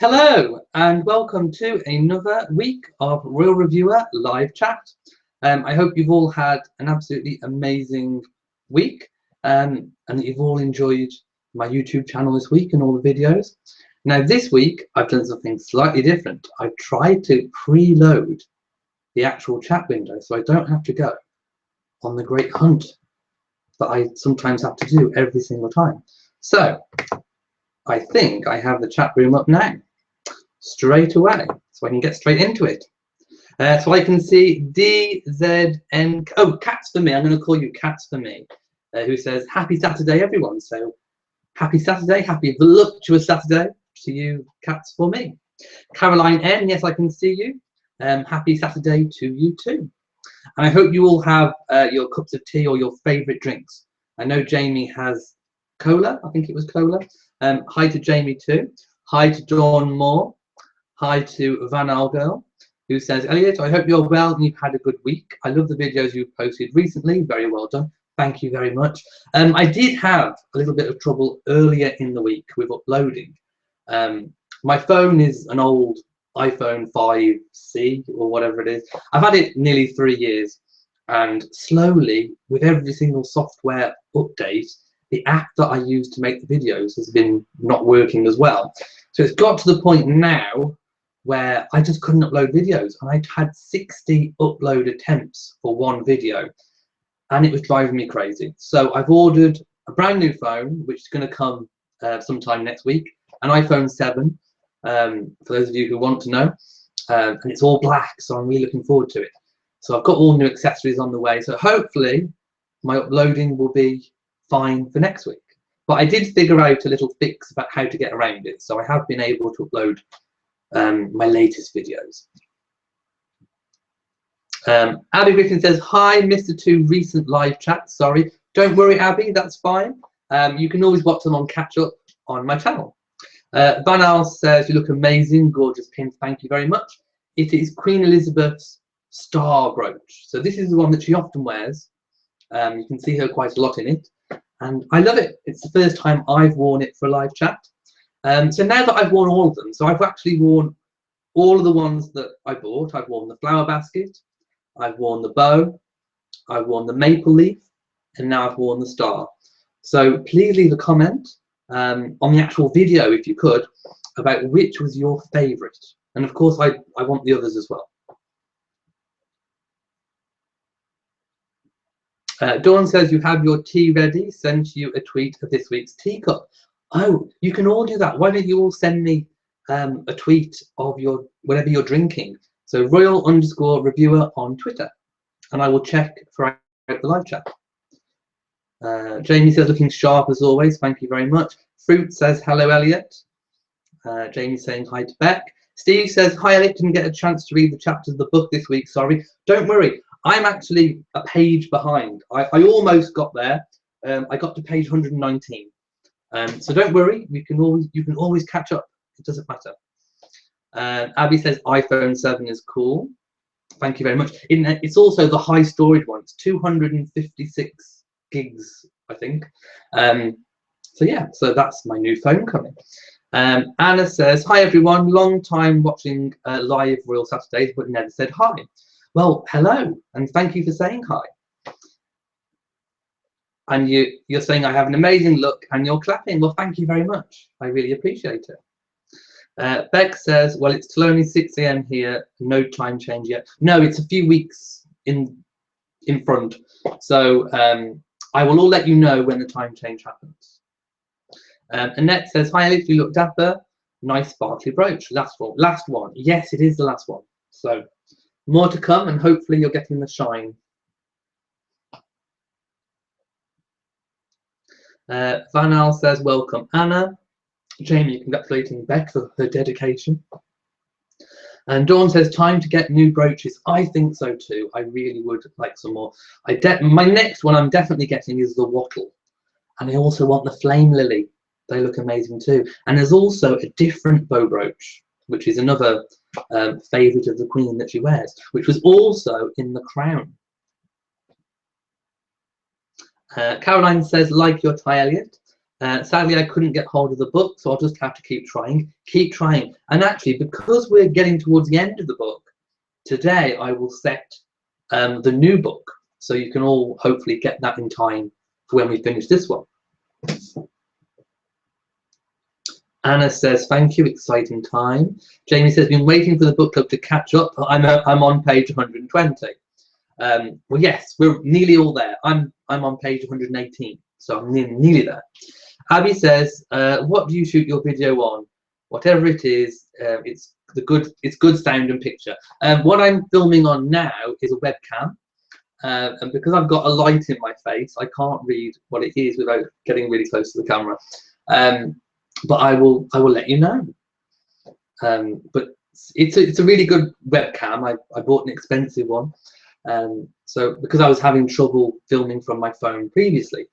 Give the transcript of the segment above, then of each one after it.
Hello and welcome to another week of Royal Reviewer live chat. I hope you've all had an absolutely amazing week and that you've all enjoyed my YouTube channel this week and all the videos. Now this week I've done something slightly different. I've tried to preload the actual chat window so I don't have to go on the great hunt that I sometimes have to do every single time. So I think I have the chat room up now straight away so I can get straight into it. So I can see DZN, oh, Cats for Me, I'm going to call you Cats for Me, who says, happy Saturday, everyone. So happy Saturday, happy voluptuous Saturday to you, Cats for Me. Caroline N, yes, I can see you. Happy Saturday to you too. And I hope you all have your cups of tea or your favourite drinks. I know Jamie has cola, I think it was cola. Hi to Jamie too. Hi to Dawn Moore. Hi to Van Algirl, who says, Elliot, I hope you're well and you've had a good week. I love the videos you've posted recently. Very well done. Thank you very much. I did have a little bit of trouble earlier in the week with uploading. My phone is an old iPhone 5C or whatever it is. I've had it nearly 3 years, and slowly, with every single software update, the app that I use to make the videos has been not working as well. So it's got to the point now where I just couldn't upload videos, and I'd had 60 upload attempts for one video, and it was driving me crazy. So I've ordered a brand new phone, which is going to come sometime next week, an iPhone 7, for those of you who want to know, and it's all black, so I'm really looking forward to it. So I've got all new accessories on the way, so hopefully my uploading will be fine for next week. But I did figure out a little fix about how to get around it, so I have been able to upload my latest videos. Abby Griffin says, hi, Mr. 2 recent live chat. Sorry, don't worry, Abby, that's fine. You can always watch them on catch up on my channel. Van Al says, you look amazing, gorgeous pin, thank you very much. It is Queen Elizabeth's star brooch. So this is the one that she often wears. You can see her quite a lot in it, and I love it. It's the first time I've worn it for a live chat. So now that I've worn all of them, so I've actually worn all of the ones that I bought. I've worn the flower basket, I've worn the bow, I've worn the maple leaf, and now I've worn the star. So please leave a comment on the actual video, if you could, about which was your favourite. And of course, I want the others as well. Dawn says, you have your tea ready, send you a tweet of this week's teacup. Oh, you can all do that. Why don't you all send me a tweet of your whatever you're drinking? So royal_reviewer on Twitter, and I will check for the live chat. Jamie says, looking sharp as always. Thank you very much. Fruit says, hello, Elliot. Jamie saying hi to Beck. Steve says, hi, Elliot. Didn't get a chance to read the chapters of the book this week. Sorry. Don't worry. I'm actually a page behind. I almost got there. I got to page 119. So don't worry. You can always catch up. It doesn't matter. Abby says iPhone 7 is cool. Thank you very much. It's also the high storage one. It's 256 gigs, I think. So yeah, so that's my new phone coming. Anna says, hi everyone, long time watching live Royal Saturdays, but never said hi. Well, hello, and thank you for saying hi. And you're saying I have an amazing look, and you're clapping. Well, thank you very much. I really appreciate it. Beck says, well, it's still only 6 AM here, no time change yet. No, it's a few weeks in front. So I will all let you know when the time change happens. Annette says, hi, Alice, you look dapper. Nice sparkly brooch. Last one. Yes, it is the last one. So more to come, and hopefully you're getting the shine. Van Al says, welcome, Anna. Jamie congratulating Beck for her dedication. And Dawn says, time to get new brooches. I think so too. I really would like some more. My next one I'm definitely getting is the wattle. And I also want the flame lily. They look amazing too. And there's also a different bow brooch, which is another favourite of the Queen that she wears, which was also in the crown. Caroline says, like your tie, Elliot. Sadly, I couldn't get hold of the book, so I'll just have to keep trying. And actually, because we're getting towards the end of the book, today I will set the new book, so you can all hopefully get that in time for when we finish this one. Anna says, thank you, exciting time. Jamie says, been waiting for the book club to catch up. I'm on page 120. Well, yes, we're nearly all there. I'm on page 118, so I'm nearly there. Abby says, what do you shoot your video on? Whatever it is, it's good sound and picture. What I'm filming on now is a webcam, and because I've got a light in my face, I can't read what it is without getting really close to the camera. But I will let you know. But it's a really good webcam. I bought an expensive one, so because I was having trouble filming from my phone previously.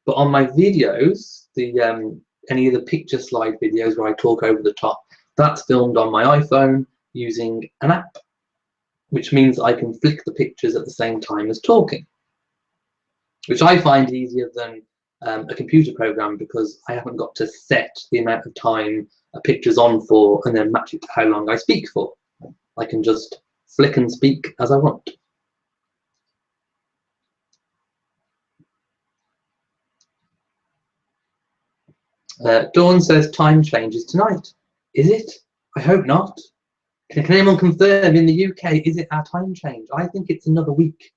But on my videos, any of the picture slide videos where I talk over the top, that's filmed on my iPhone using an app, which means I can flick the pictures at the same time as talking, which I find easier than a computer program, because I haven't got to set the amount of time a picture's on for and then match it to how long I speak for. I can just flick and speak as I want. Dawn says time changes tonight. Is it? I hope not. Can anyone confirm in the UK, is it our time change? I think it's another week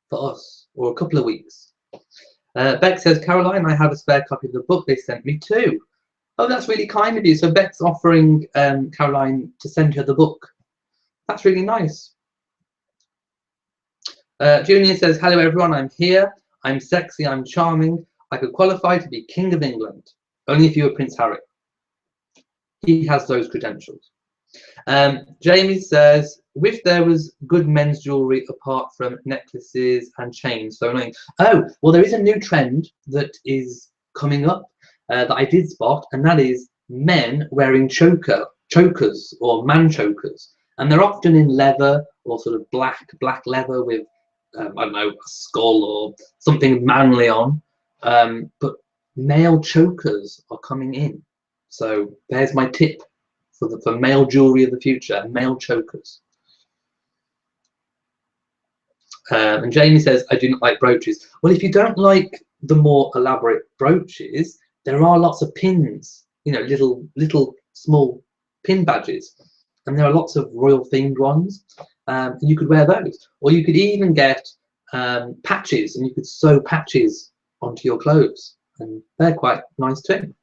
for us, or a couple of weeks. Beck says, Caroline, I have a spare copy of the book they sent me too. Oh, that's really kind of you. So Beck's offering Caroline to send her the book. That's really nice. Junior says, hello everyone, I'm here. I'm sexy, I'm charming. I could qualify to be King of England, only if you were Prince Harry. He has those credentials. Jamie says, wish there was good men's jewellery apart from necklaces and chains. So annoying. Oh, well, there is a new trend that is coming up that I did spot, and that is men wearing chokers or man chokers. And they're often in leather or sort of black leather with, I don't know, a skull or something manly on. But male chokers are coming in. So there's my tip for male jewellery of the future, male chokers. And Jamie says, I do not like brooches. Well, if you don't like the more elaborate brooches, there are lots of pins, you know, little small pin badges. And there are lots of royal themed ones. And you could wear those. Or you could even get patches, and you could sew patches onto your clothes. And they're quite nice too.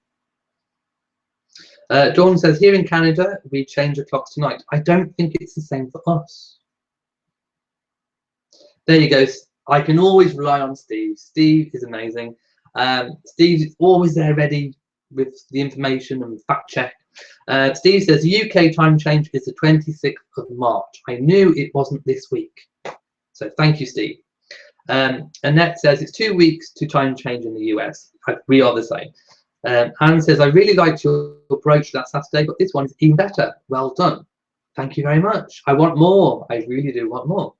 Dawn says, here in Canada, we change the clocks tonight. I don't think it's the same for us. There you go. I can always rely on Steve. Steve is amazing. Steve is always there ready with the information and fact check. Steve says, the UK time change is the 26th of March. I knew it wasn't this week. So thank you, Steve. Annette says, it's 2 weeks to time change in the US. We are the same. Anne says, I really liked your brooch that Saturday, but this one is even better. Well done. Thank you very much. I want more. I really do want more.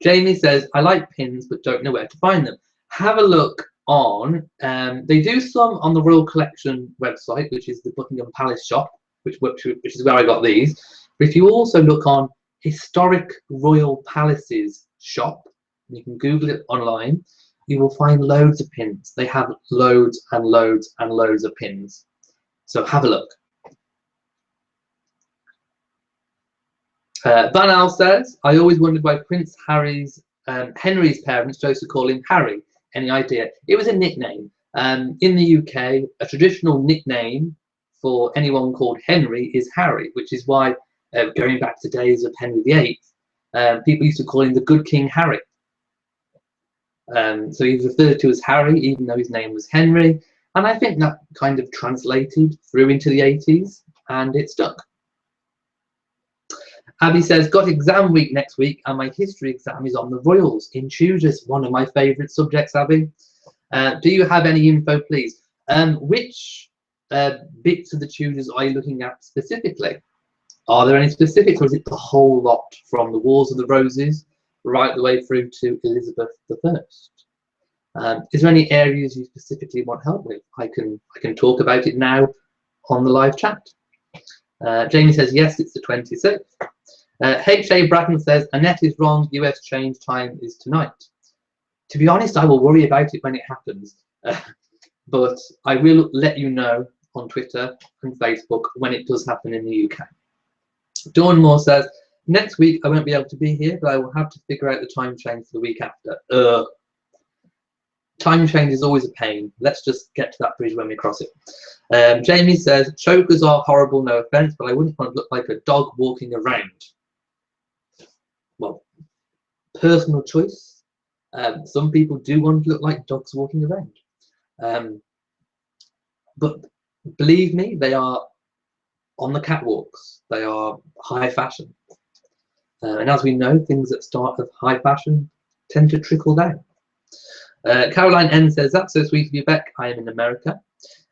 Jamie says, I like pins, but don't know where to find them. Have a look on, they do some on the Royal Collection website, which is the Buckingham Palace shop, which is where I got these. But if you also look on Historic Royal Palaces shop, you can Google it online, you will find loads of pins. They have loads and loads and loads of pins. So have a look. Van Al says, I always wondered why Prince Henry's parents chose to call him Harry. Any idea? It was a nickname. In the UK, a traditional nickname for anyone called Henry is Harry, which is why, going back to days of Henry VIII, people used to call him the Good King Harry. So he's referred to as Harry, even though his name was Henry. And I think that kind of translated through into the 80s, and it stuck. Abby says, got exam week next week, and my history exam is on the royals in Tudors, one of my favourite subjects, Abby. Do you have any info, please? Which bits of the Tudors are you looking at specifically? Are there any specifics, or is it the whole lot from the Wars of the Roses right the way through to Elizabeth I? Is there any areas you specifically want help with? I can talk about it now on the live chat. Jamie says yes, it's the 26th. H.A. Bratton says Annette is wrong. US change time is tonight. To be honest, I will worry about it when it happens, but I will let you know on Twitter and Facebook when it does happen in the UK. Dawn Moore says next week I won't be able to be here, but I will have to figure out the time change for the week after. Time change is always a pain. Let's just get to that bridge when we cross it. Jamie says chokers are horrible, no offense, but I wouldn't want to look like a dog walking around. Well, personal choice. Some people do want to look like dogs walking around. But believe me, they are on the catwalks. They are high fashion. And as we know, things that start as high fashion tend to trickle down. Caroline N says, that's so sweet of you, Beck. I am in America.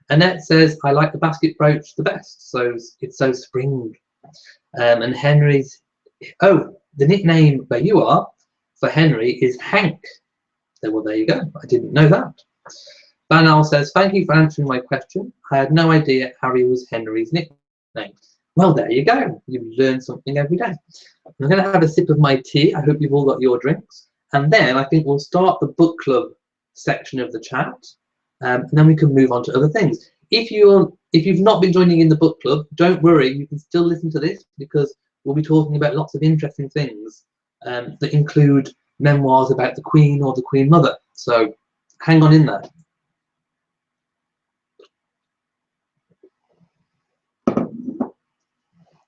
Annette says, I like the basket brooch the best. So it's so spring. And Henry's, oh, the nickname where you are for Henry is Hank. Well, there you go. I didn't know that. Banal says, thank you for answering my question. I had no idea Harry was Henry's nickname. Well, there you go. You learn something every day. I'm going to have a sip of my tea. I hope you've all got your drinks. And then I think we'll start the book club section of the chat. And then we can move on to other things. If you've not been joining in the book club, don't worry. You can still listen to this because we'll be talking about lots of interesting things that include memoirs about the Queen or the Queen Mother. So hang on in there.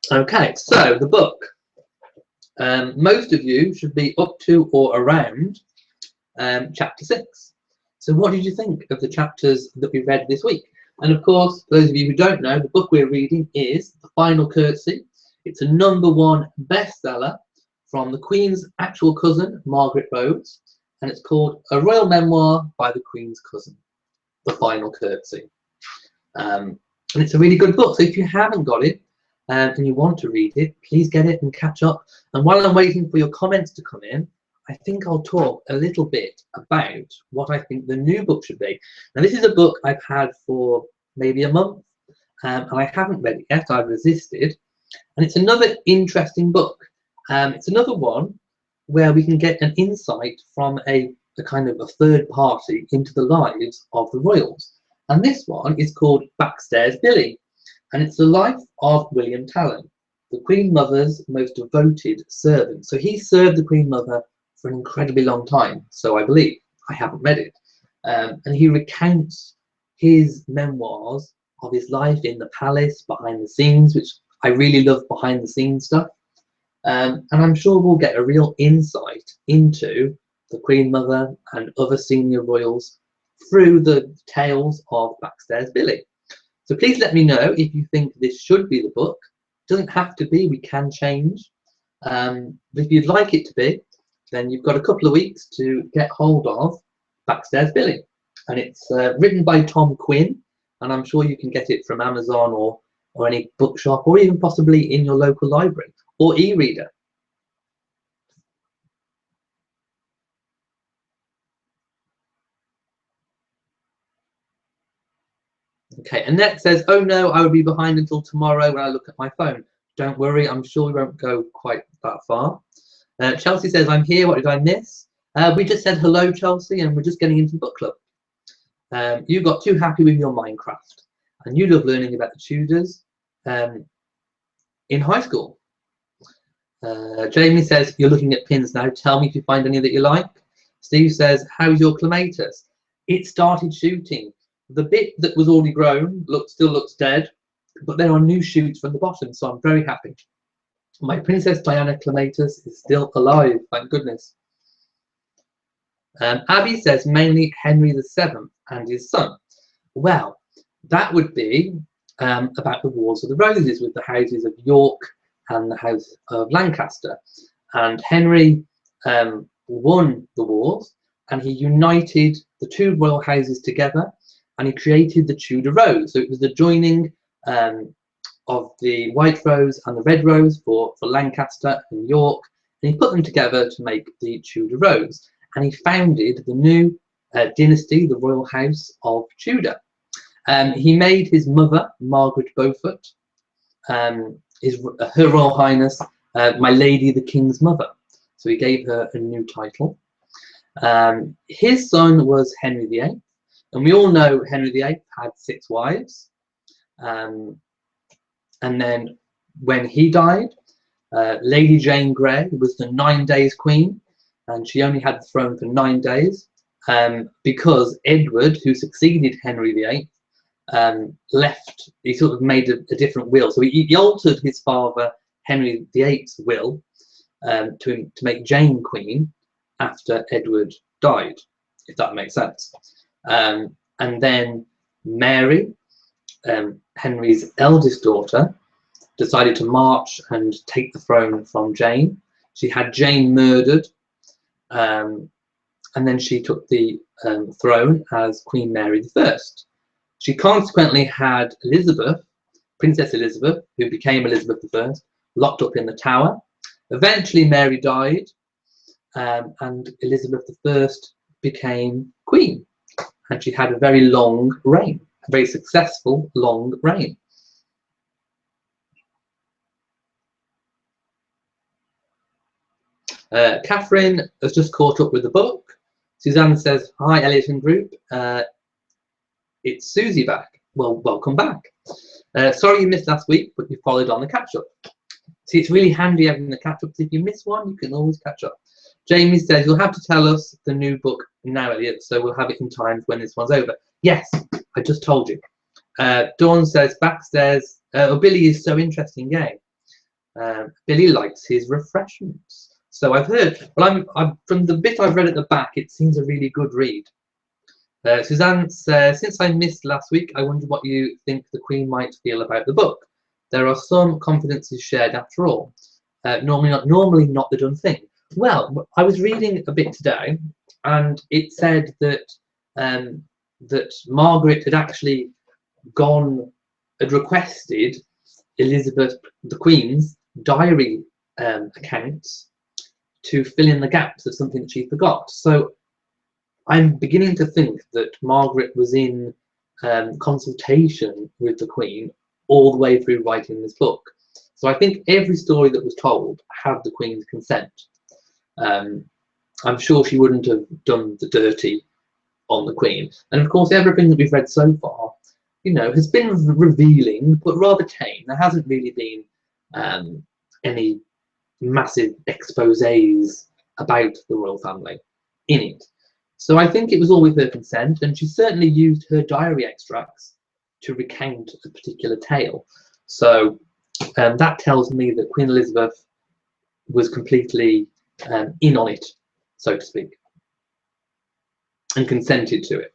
Okay, so the book. Most of you should be up to or around chapter 6. So what did you think of the chapters that we read this week? And of course, for those of you who don't know, the book we're reading is The Final Curtsy. It's a #1 bestseller from the Queen's actual cousin, Margaret Rhodes, and it's called A Royal Memoir by the Queen's Cousin, The Final Curtsy. And it's a really good book, so if you haven't got it and you want to read it, please get it and catch up. And while I'm waiting for your comments to come in, I think I'll talk a little bit about what I think the new book should be. Now, this is a book I've had for maybe a month, and I haven't read it yet. I've resisted. And it's another interesting book. It's another one where we can get an insight from a kind of a third party into the lives of the royals. And this one is called Backstairs Billy. And it's the life of William Talon, the Queen Mother's most devoted servant. So he served the Queen Mother for an incredibly long time, so I believe. I haven't read it. And he recounts his memoirs of his life in the palace, behind the scenes, which I really love behind the scenes stuff. And I'm sure we'll get a real insight into the Queen Mother and other senior royals through the tales of Backstairs Billy. So please let me know if you think this should be the book. It doesn't have to be, we can change. But if you'd like it to be, then you've got a couple of weeks to get hold of Backstairs Billy. And it's written by Tom Quinn, and I'm sure you can get it from Amazon or any bookshop, or even possibly in your local library or e-reader. Okay, Annette says, oh no, I will be behind until tomorrow when I look at my phone. Don't worry, I'm sure we won't go quite that far. Chelsea says, I'm here, what did I miss? We just said hello, Chelsea, and we're just getting into the book club. You got too happy with your Minecraft, and you love learning about the Tudors in high school. Jamie says, you're looking at pins now. Tell me if you find any that you like. Steve says, how's your clematis? It started shooting. The bit that was already grown still looks dead, but there are new shoots from the bottom, so I'm very happy. My Princess Diana clematis is still alive, thank goodness. Abby says mainly Henry VII and his son. Well, that would be about the Wars of the Roses with the houses of York and the House of Lancaster. And Henry won the wars, and he united the two royal houses together, and he created the Tudor Rose. So it was the joining of the White Rose and the Red Rose for Lancaster and York, and he put them together to make the Tudor Rose. And he founded the new dynasty, the royal house of Tudor. He made his mother, Margaret Beaufort, her Royal Highness, My Lady the King's Mother. So he gave her a new title. His son was Henry VIII, and we all know Henry VIII had 6 wives. And then when he died, Lady Jane Grey was the 9 days queen, and she only had the throne for 9 days because Edward, who succeeded Henry VIII, left. He sort of made a different will. So he altered his father Henry VIII's will to make Jane queen after Edward died, if that makes sense. And then Mary, Henry's eldest daughter, decided to march and take the throne from Jane. She had Jane murdered, and then she took the throne as Queen Mary I. She consequently had Elizabeth, Princess Elizabeth, who became Elizabeth I, locked up in the Tower. Eventually Mary died, and Elizabeth I became queen, and she had a very long reign, a very successful long reign. Catherine has just caught up with the book. Suzanne says, hi Elliot and group, it's Susie back. Well, welcome back. Sorry you missed last week, but you followed on the catch-up. See, it's really handy having the catch-up. If you miss one, you can always catch up. Jamie says, you'll have to tell us the new book now, Elliot, so we'll have it in time when this one's over. Yes, I just told you. Dawn says, backstairs, Billy is so interesting game. Billy likes his refreshments. So I've heard, well, I'm from the bit I've read at the back, it seems a really good read. Suzanne says, since I missed last week, I wonder what you think the Queen might feel about the book. There are some confidences shared after all. Normally not the done thing. Well, I was reading a bit today, and it said that that Margaret had actually had requested Elizabeth the Queen's diary accounts to fill in the gaps of something that she forgot. So I'm beginning to think that Margaret was in consultation with the Queen all the way through writing this book. So I think every story that was told had the Queen's consent. I'm sure she wouldn't have done the dirty on the Queen. And of course, everything that we've read so far, you know, has been revealing, but rather tame. There hasn't really been any massive exposés about the royal family in it. So I think it was all with her consent, and she certainly used her diary extracts to recount a particular tale. So that tells me that Queen Elizabeth was completely in on it, so to speak, and consented to it.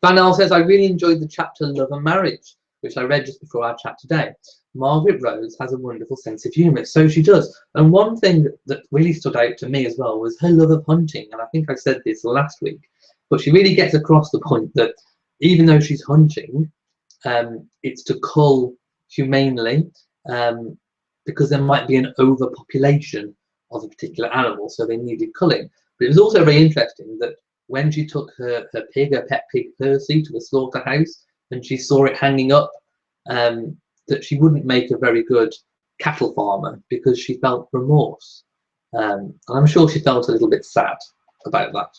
Van Al says, I really enjoyed the chapter Love and Marriage, which I read just before our chat today. Margaret Rose has a wonderful sense of humour, so she does. And one thing that really stood out to me as well was her love of hunting. And I think I said this last week, but she really gets across the point that even though she's hunting, it's to cull humanely, because there might be an overpopulation of a particular animal, so they needed culling. But it was also very interesting that when she took her pig, her pet pig Percy, to the slaughterhouse, and she saw it hanging up, that she wouldn't make a very good cattle farmer because she felt remorse. And I'm sure she felt a little bit sad about that.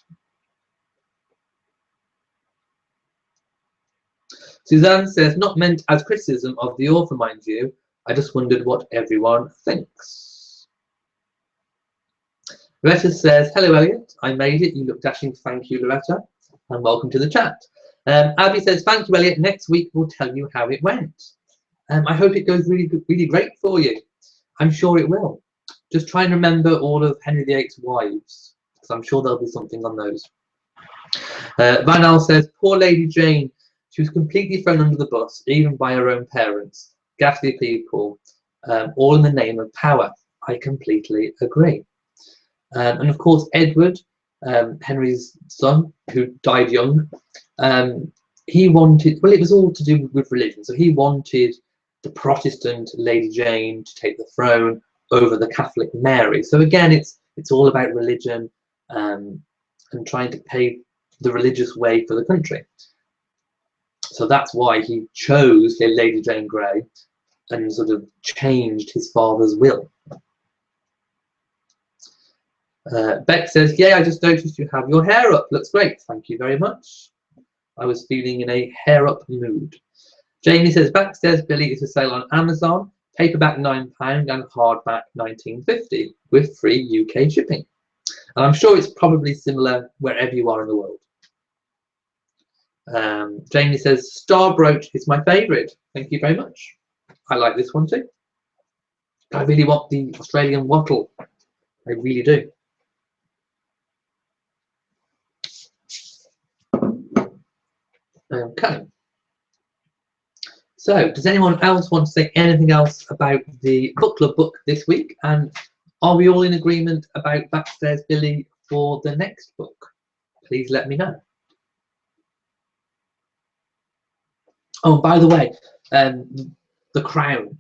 Suzanne says, not meant as criticism of the author, mind you. I just wondered what everyone thinks. Loretta says, hello Elliot, I made it. You look dashing. Thank you, Loretta, and welcome to the chat. Abby says, thank you, Elliot. Next week we'll tell you how it went. I hope it goes really great for you. I'm sure it will. Just try and remember all of Henry VIII's wives, because I'm sure there'll be something on those. Van Al says, poor Lady Jane. She was completely thrown under the bus, even by her own parents. Ghastly people, all in the name of power. I completely agree. And of course, Edward, Henry's son, who died young, he wanted, well, it was all to do with religion. So he wanted the Protestant Lady Jane to take the throne over the Catholic Mary. So again, it's all about religion. and trying to pave the religious way for the country. So that's why he chose Lady Jane Grey and sort of changed his father's will. Beck says, "Yay, I just noticed you have your hair up. Looks great. Thank you very much. I was feeling in a hair up mood." Jamie says, "Backstairs Billy is for sale on Amazon. Paperback £9 and hardback £19.50 with free UK shipping." And I'm sure it's probably similar wherever you are in the world. Jamie says, "Star brooch is my favourite. Thank you very much. I like this one too. I really want the Australian wattle. I really do." Okay. So, does anyone else want to say anything else about the book club book this week? And are we all in agreement about Backstairs Billy for the next book? Please let me know. Oh, by the way, The Crown.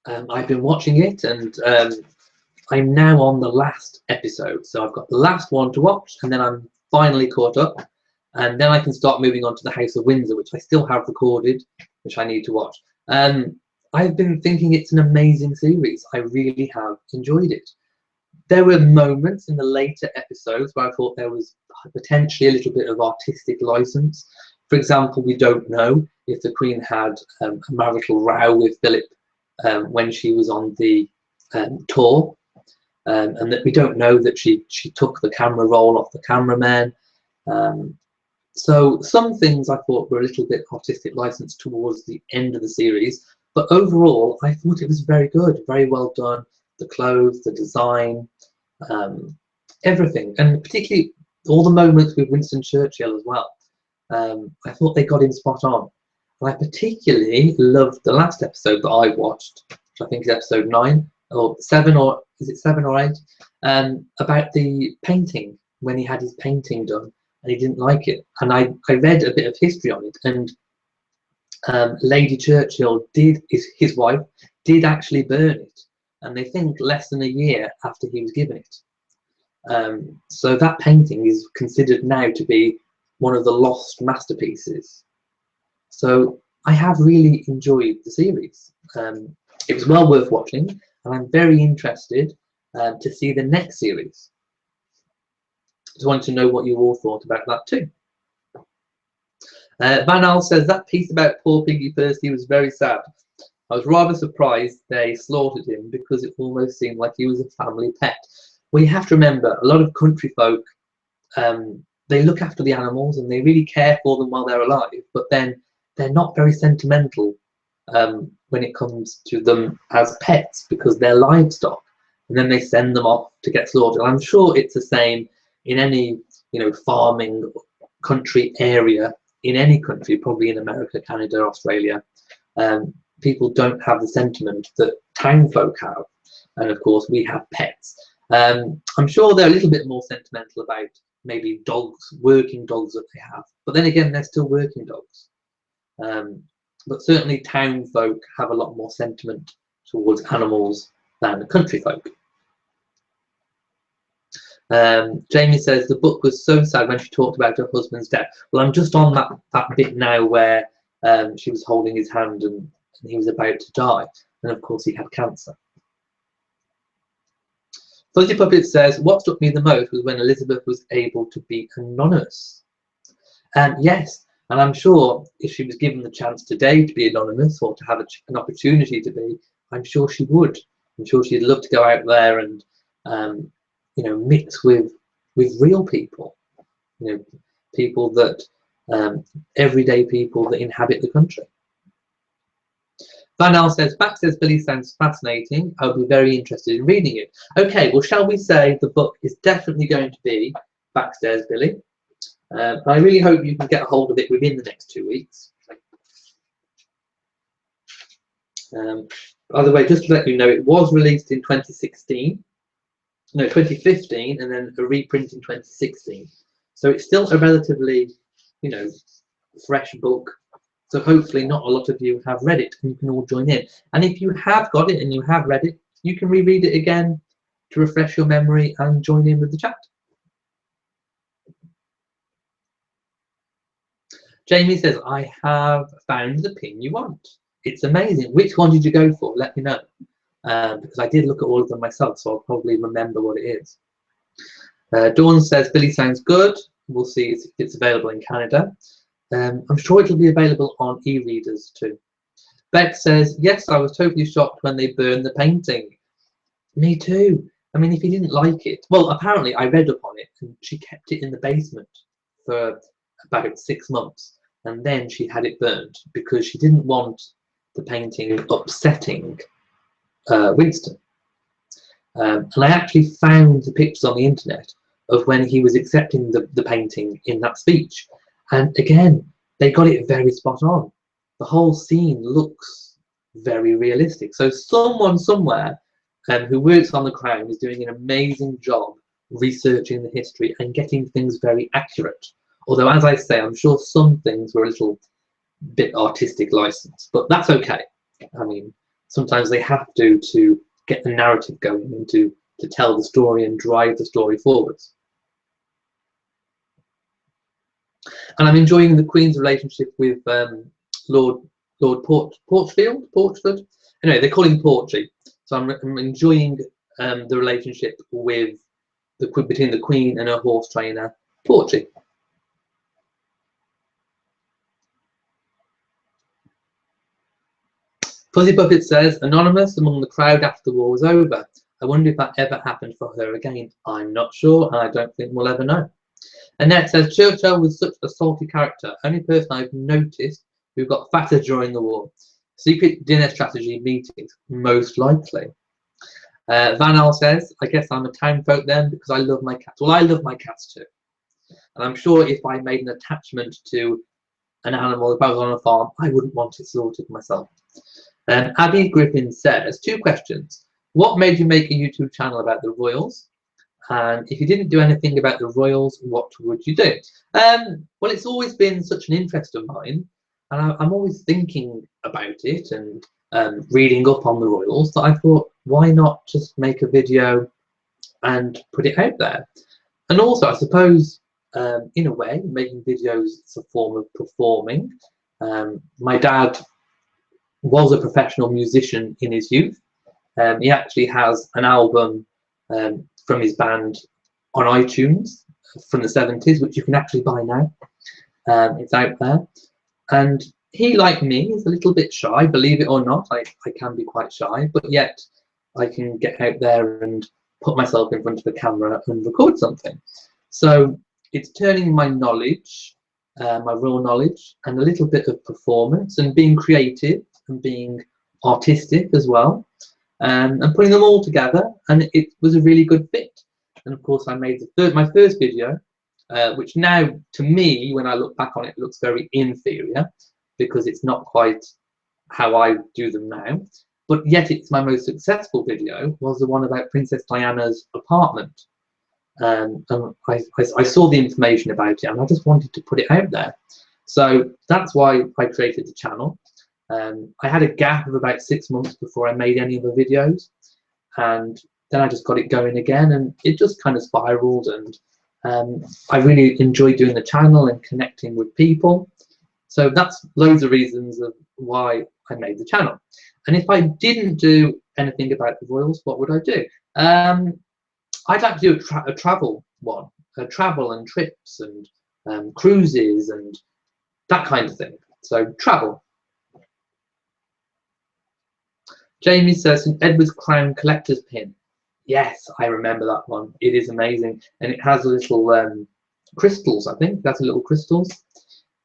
I've been watching it, and I'm now on the last episode. So I've got the last one to watch, and then I'm finally caught up. And then I can start moving on to the House of Windsor, which I still have recorded, which I need to watch. I've been thinking it's an amazing series. I really have enjoyed it. There were moments in the later episodes where I thought there was potentially a little bit of artistic license. For example, we don't know if the Queen had a marital row with Philip when she was on the tour, and that we don't know that she took the camera roll off the cameraman. So some things I thought were a little bit artistic license towards the end of the series, but overall I thought it was very good, very well done. The clothes, the design, everything, and particularly all the moments with Winston Churchill as well. I thought they got him spot on. And I particularly loved the last episode that I watched, which I think is episode 9 or 7, or is it 7 or 8, about the painting, when he had his painting done and he didn't like it. And I read a bit of history on it, and Lady Churchill his wife did actually burn it, and they think less than a year after he was given it. So that painting is considered now to be one of the lost masterpieces. So I have really enjoyed the series. It was well worth watching, and I'm very interested to see the next series. Just wanted to know what you all thought about that too. Van Al says, "That piece about poor Piggy Percy was very sad. I was rather surprised they slaughtered him because it almost seemed like he was a family pet." Well, you have to remember, a lot of country folk, they look after the animals and they really care for them while they're alive, but then they're not very sentimental when it comes to them as pets because they're livestock, and then they send them off to get slaughtered. I'm sure it's the same in any farming country area in any country, probably in America, Canada, Australia. People don't have the sentiment that town folk have, and of course we have pets. I'm sure they're a little bit more sentimental about maybe dogs, working dogs that they have, but then again they're still working dogs. But certainly town folk have a lot more sentiment towards animals than country folk. Jamie says, "The book was so sad when she talked about her husband's death." Well, I'm just on that bit now where she was holding his hand and he was about to die, and of course he had cancer. Fuzzy Puppet says, "What struck me the most was when Elizabeth was able to be anonymous." Yes, and I'm sure if she was given the chance today to be anonymous or to have an opportunity to be, I'm sure she would. I'm sure she'd love to go out there and mix with real people, people that everyday people that inhabit the country. Van Al says, "Backstairs Billy sounds fascinating. I'll be very interested in reading it." Okay, well, shall we say the book is definitely going to be Backstairs Billy. I really hope you can get a hold of it within the next 2 weeks. By the way, just to let you know, it was released in 2015, and then a reprint in 2016. So it's still a relatively, fresh book. So hopefully not a lot of you have read it, and you can all join in. And if you have got it and you have read it, you can reread it again to refresh your memory and join in with the chat. Jamie says, I have found the pin you want. It's amazing. Which one did you go for? Let me know. Because I did look at all of them myself, so I'll probably remember what it is. Dawn says, Billy sounds good. We'll see if it's available in Canada. I'm sure it'll be available on e-readers too. Beck says, yes, I was totally shocked when they burned the painting. Me too. I mean, if you didn't like it, well, apparently I read up on it and she kept it in the basement for about 6 months, and then she had it burnt because she didn't want the painting upsetting Winston. And I actually found the pictures on the internet of when he was accepting the painting in that speech, and again they got it very spot on. The whole scene looks very realistic, so someone somewhere who works on the Crown is doing an amazing job researching the history and getting things very accurate. Although, as I say, I'm sure some things were a little bit artistic license, but that's okay. I mean, sometimes they have to get the narrative going and to tell the story and drive the story forwards. And I'm enjoying the Queen's relationship with Lord Porchford. Anyway, they call him Porchy. So I'm enjoying the relationship with between the Queen and her horse trainer, Porchy. Fuzzy Puppet says, anonymous among the crowd after the war was over. I wonder if that ever happened for her again. I'm not sure, and I don't think we'll ever know. Annette says, Churchill was such a salty character. Only person I've noticed who got fatter during the war. Secret dinner strategy meetings, most likely. Van Al says, I guess I'm a town folk then because I love my cats. Well, I love my cats too. And I'm sure if I made an attachment to an animal, if I was on a farm, I wouldn't want it slaughtered myself. Abby Griffin says, 2 questions. What made you make a YouTube channel about the royals? And if you didn't do anything about the royals, what would you do? Well, it's always been such an interest of mine, and I'm always thinking about it and reading up on the royals, that I thought, why not just make a video and put it out there? And also, I suppose, in a way, making videos is a form of performing. My dad was a professional musician in his youth. He actually has an album from his band on iTunes from the 70s, which you can actually buy now. It's out there. And he, like me, is a little bit shy, believe it or not. I can be quite shy, but yet I can get out there and put myself in front of the camera and record something. So it's turning my knowledge, my raw knowledge, and a little bit of performance and being creative and being artistic as well, and putting them all together, and it was a really good fit. And of course I made my first video, which now to me, when I look back on it, looks very inferior because it's not quite how I do them now, but yet it's my most successful video, was the one about Princess Diana's apartment. And I saw the information about it and I just wanted to put it out there. So that's why I created the channel. I had a gap of about 6 months before I made any other videos, and then I just got it going again, and it just kind of spiraled, and I really enjoy doing the channel and connecting with people. So that's loads of reasons of why I made the channel. And if I didn't do anything about the royals, what would I do? I'd like to do a travel one, travel and trips and cruises and that kind of thing. So travel. Jamie says, St Edward's Crown collector's pin. Yes, I remember that one. It is amazing, and it has little crystals. I think that's little crystals,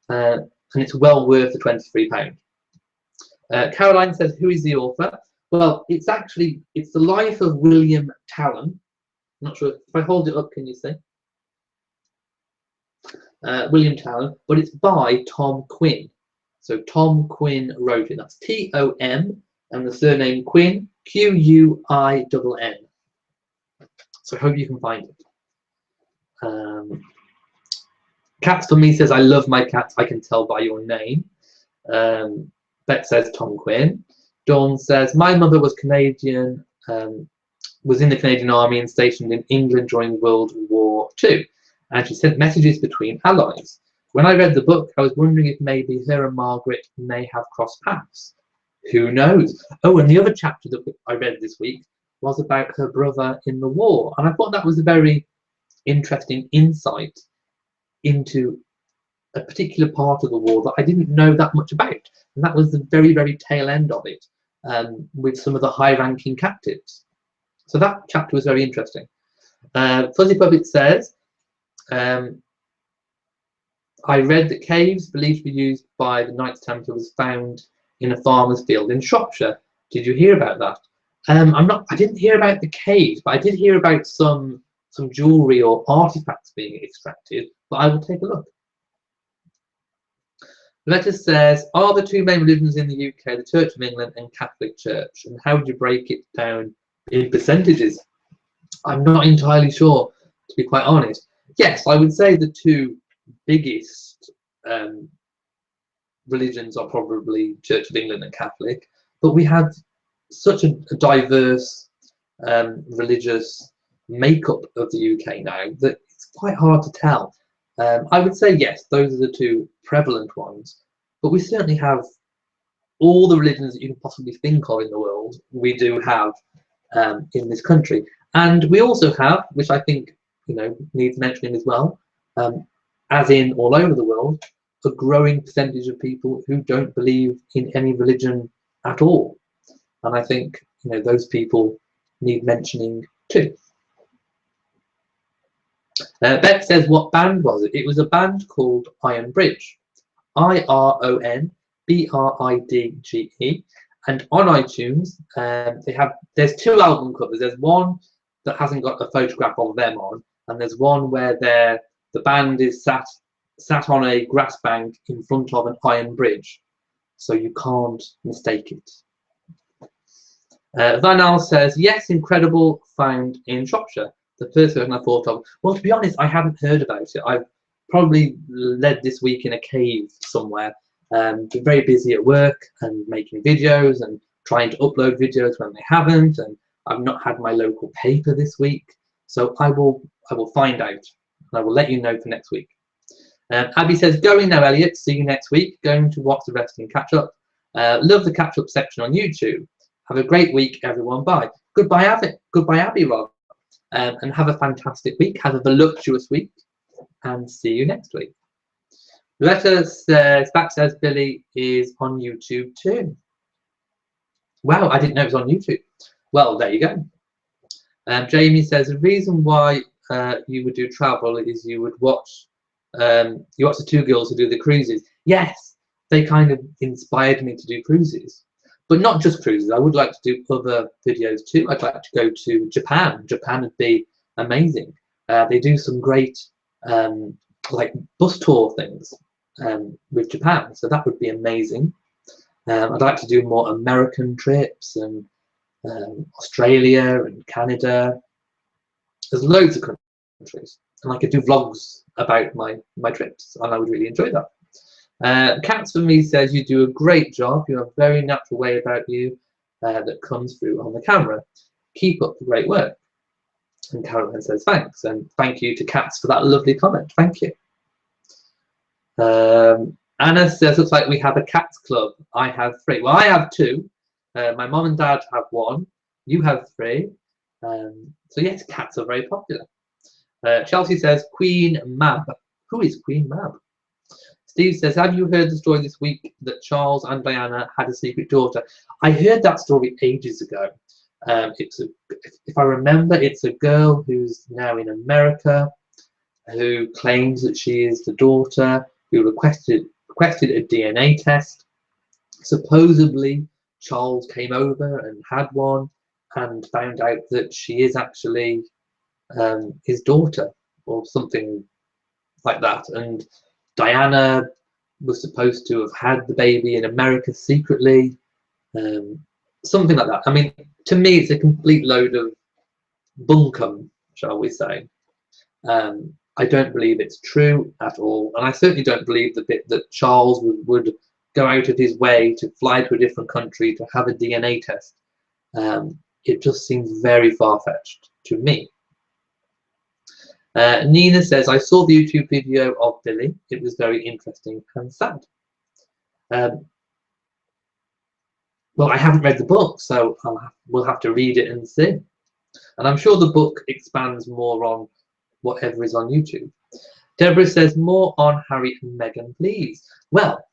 and it's well worth the £23. Caroline says, who is the author? Well, it's the life of William Talon. I'm not sure if I hold it up, can you see? William Talon, but it's by Tom Quinn. So Tom Quinn wrote it. That's T-O-M. And the surname Quinn, Q-U-I-N-N. So I hope you can find it. Cats for me says, I love my cats, I can tell by your name. Beth says Tom Quinn. Dawn says, my mother was Canadian, was in the Canadian Army and stationed in England during World War II. And she sent messages between allies. when I read the book, I was wondering if maybe her and Margaret may have crossed paths. Who knows? Oh, and the other chapter that I read this week was about her brother in the war, and I thought that was a very interesting insight into a particular part of the war that I didn't know that much about, and that was the very, very tail end of it, with some of the high-ranking captives. So that chapter was very interesting. Fuzzy Puppet says, I read that caves believed to be used by the Knights Templar was found in a farmer's field in Shropshire. Did you hear about that? I didn't hear about the caves, but I did hear about some jewellery or artifacts being extracted, but I will take a look. The letter says, are the two main religions in the UK the Church of England and Catholic Church? And how would you break it down in percentages? I'm not entirely sure, to be quite honest. Yes, I would say the two biggest religions are probably Church of England and Catholic, but we have such a diverse religious makeup of the UK now that it's quite hard to tell. I would say yes, those are the two prevalent ones, but we certainly have all the religions that you can possibly think of in the world. We do have in this country, and we also have, which I think needs mentioning as well, as in all over the world, a growing percentage of people who don't believe in any religion at all, and I think those people need mentioning too. Beck says, what band was it? It was a band called Iron Bridge, IRONBRIDGE, and on iTunes there's two album covers. There's one that hasn't got a photograph of them on, and there's one where the band is sat on a grass bank in front of an iron bridge, so you can't mistake it. Van Al says, yes, incredible, found in Shropshire. The first version I thought of. Well, to be honest, I hadn't heard about it. I've probably led this week in a cave somewhere. Been very busy at work and making videos and trying to upload videos when they haven't, and I've not had my local paper this week. So I will find out, and I will let you know for next week. Abby says, going now, Elliot. See you next week. Going to watch the wrestling catch up. Love the catch up section on YouTube. Have a great week, everyone. Bye. Goodbye, Abby. Goodbye, Abby, Rob. And have a fantastic week. Have a voluptuous week, and see you next week. Letter says, back says Billy is on YouTube too. Wow, I didn't know it was on YouTube. Well, there you go. Jamie says the reason why you would do travel is you would watch the two girls who do the cruises. Yes, they kind of inspired me to do cruises, but not just cruises. I would like to do other videos too. I'd like to go to Japan. Japan would be amazing. They do some great like bus tour things with Japan, so that would be amazing. I'd like to do more American trips and Australia and Canada. There's loads of countries, and I could do vlogs about my trips, and I would really enjoy that. Cats for me says you do a great job. You have a very natural way about you that comes through on the camera. Keep up the great work. And Caroline says thanks, and thank you to Cats for that lovely comment. Thank you. Anna says looks like we have a cats club. I have 3. Well, I have 2. My mom and dad have 1. You have 3. So yes, cats are very popular. Chelsea says Queen Mab. Who is Queen Mab? Steve says, have you heard the story this week that Charles and Diana had a secret daughter? I heard that story ages ago. If I remember, it's a girl who's now in America who claims that she is the daughter, who requested a DNA test. Supposedly, Charles came over and had one and found out that she is actually his daughter or something like that. And Diana was supposed to have had the baby in America secretly, something like that. I mean, to me, it's a complete load of bunkum, shall we say. I don't believe it's true at all, and I certainly don't believe the bit that Charles would go out of his way to fly to a different country to have a DNA test. It just seems very far-fetched to me. Nina says, I saw the YouTube video of Billy. It was very interesting and sad. Well, I haven't read the book, so we'll have to read it and see. And I'm sure the book expands more on whatever is on YouTube. Deborah says, more on Harry and Meghan, please. Well,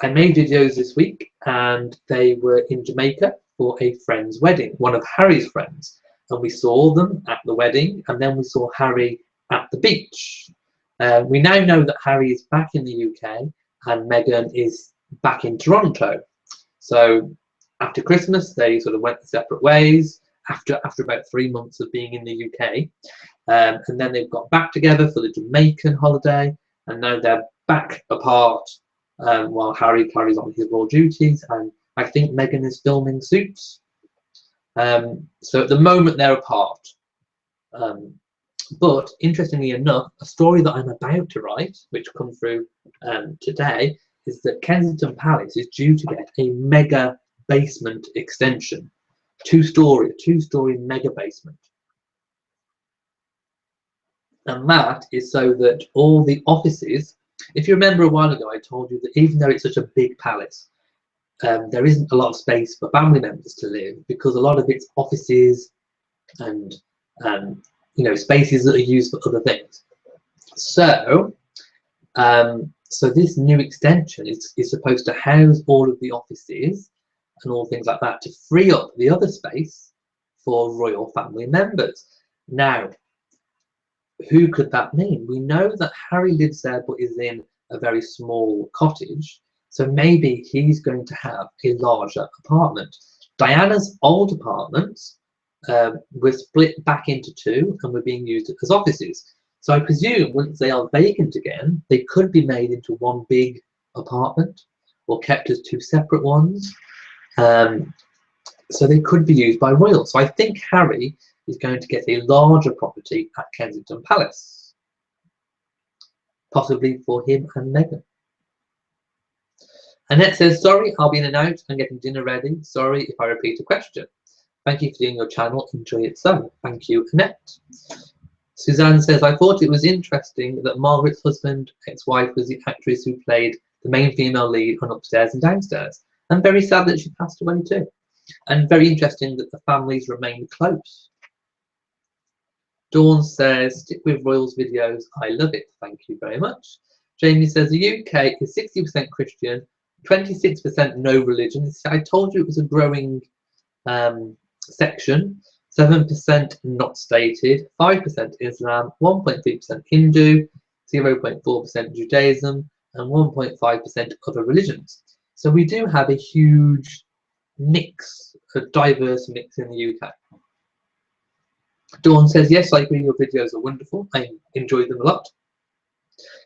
I made videos this week and they were in Jamaica for a friend's wedding, one of Harry's friends. And we saw them at the wedding, and then we saw Harry at the beach. We now know that Harry is back in the UK and Meghan is back in Toronto. So after Christmas, they sort of went separate ways after about 3 months of being in the UK. And then they've got back together for the Jamaican holiday, and now they're back apart while Harry carries on his royal duties, and I think Meghan is filming Suits. So at the moment they're apart. But interestingly enough, a story that I'm about to write, which comes through today, is that Kensington Palace is due to get a mega basement extension. Two-story mega basement. And that is so that all the offices, if you remember a while ago, I told you that even though it's such a big palace, there isn't a lot of space for family members to live, because a lot of it's offices and spaces that are used for other things. So so this new extension is supposed to house all of the offices and all things like that, to free up the other space for royal family members. Now, who could that mean? We know that Harry lives there but is in a very small cottage, so maybe he's going to have a larger apartment. Diana's old apartments were split back into two and were being used as offices. So I presume once they are vacant again, they could be made into one big apartment or kept as two separate ones. So they could be used by royals. So I think Harry is going to get a larger property at Kensington Palace, possibly for him and Meghan. Annette says, sorry, I'll be in and out and getting dinner ready. Sorry if I repeat a question. Thank you for doing your channel. Enjoy it so. Thank you, Annette. Suzanne says, I thought it was interesting that Margaret's husband, ex-wife, was the actress who played the main female lead on Upstairs and Downstairs. I'm very sad that she passed away too. And very interesting that the families remain close. Dawn says, stick with Royals videos. I love it. Thank you very much. Jamie says, the UK is 60% Christian, 26% no religion. I told you it was a growing section. 7% not stated, 5% Islam, 1.3% Hindu, 0.4% Judaism, and 1.5% other religions. So we do have a huge mix, a diverse mix in the UK. Dawn says, yes, I agree, your videos are wonderful. I enjoy them a lot.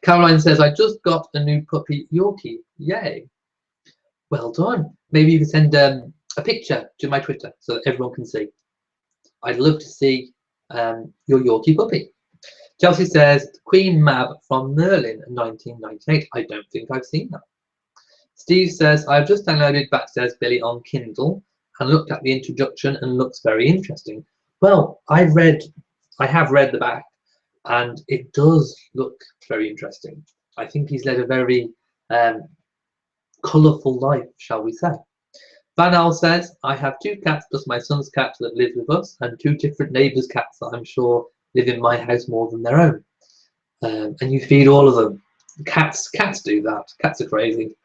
Caroline says, I just got a new puppy Yorkie. Yay. Well done. Maybe you can send a picture to my Twitter so that everyone can see. I'd love to see your Yorkie puppy. Chelsea says, Queen Mab from Merlin 1998. I don't think I've seen that. Steve says, I've just downloaded Backstairs Billy on Kindle and looked at the introduction and looks very interesting. Well, I have read the back and it does look very interesting. I think he's led a very colourful life, shall we say. Van Al says, I have 2 cats plus my son's cat that lives with us and 2 different neighbours' cats that I'm sure live in my house more than their own. And you feed all of them. Cats do that. Cats are crazy.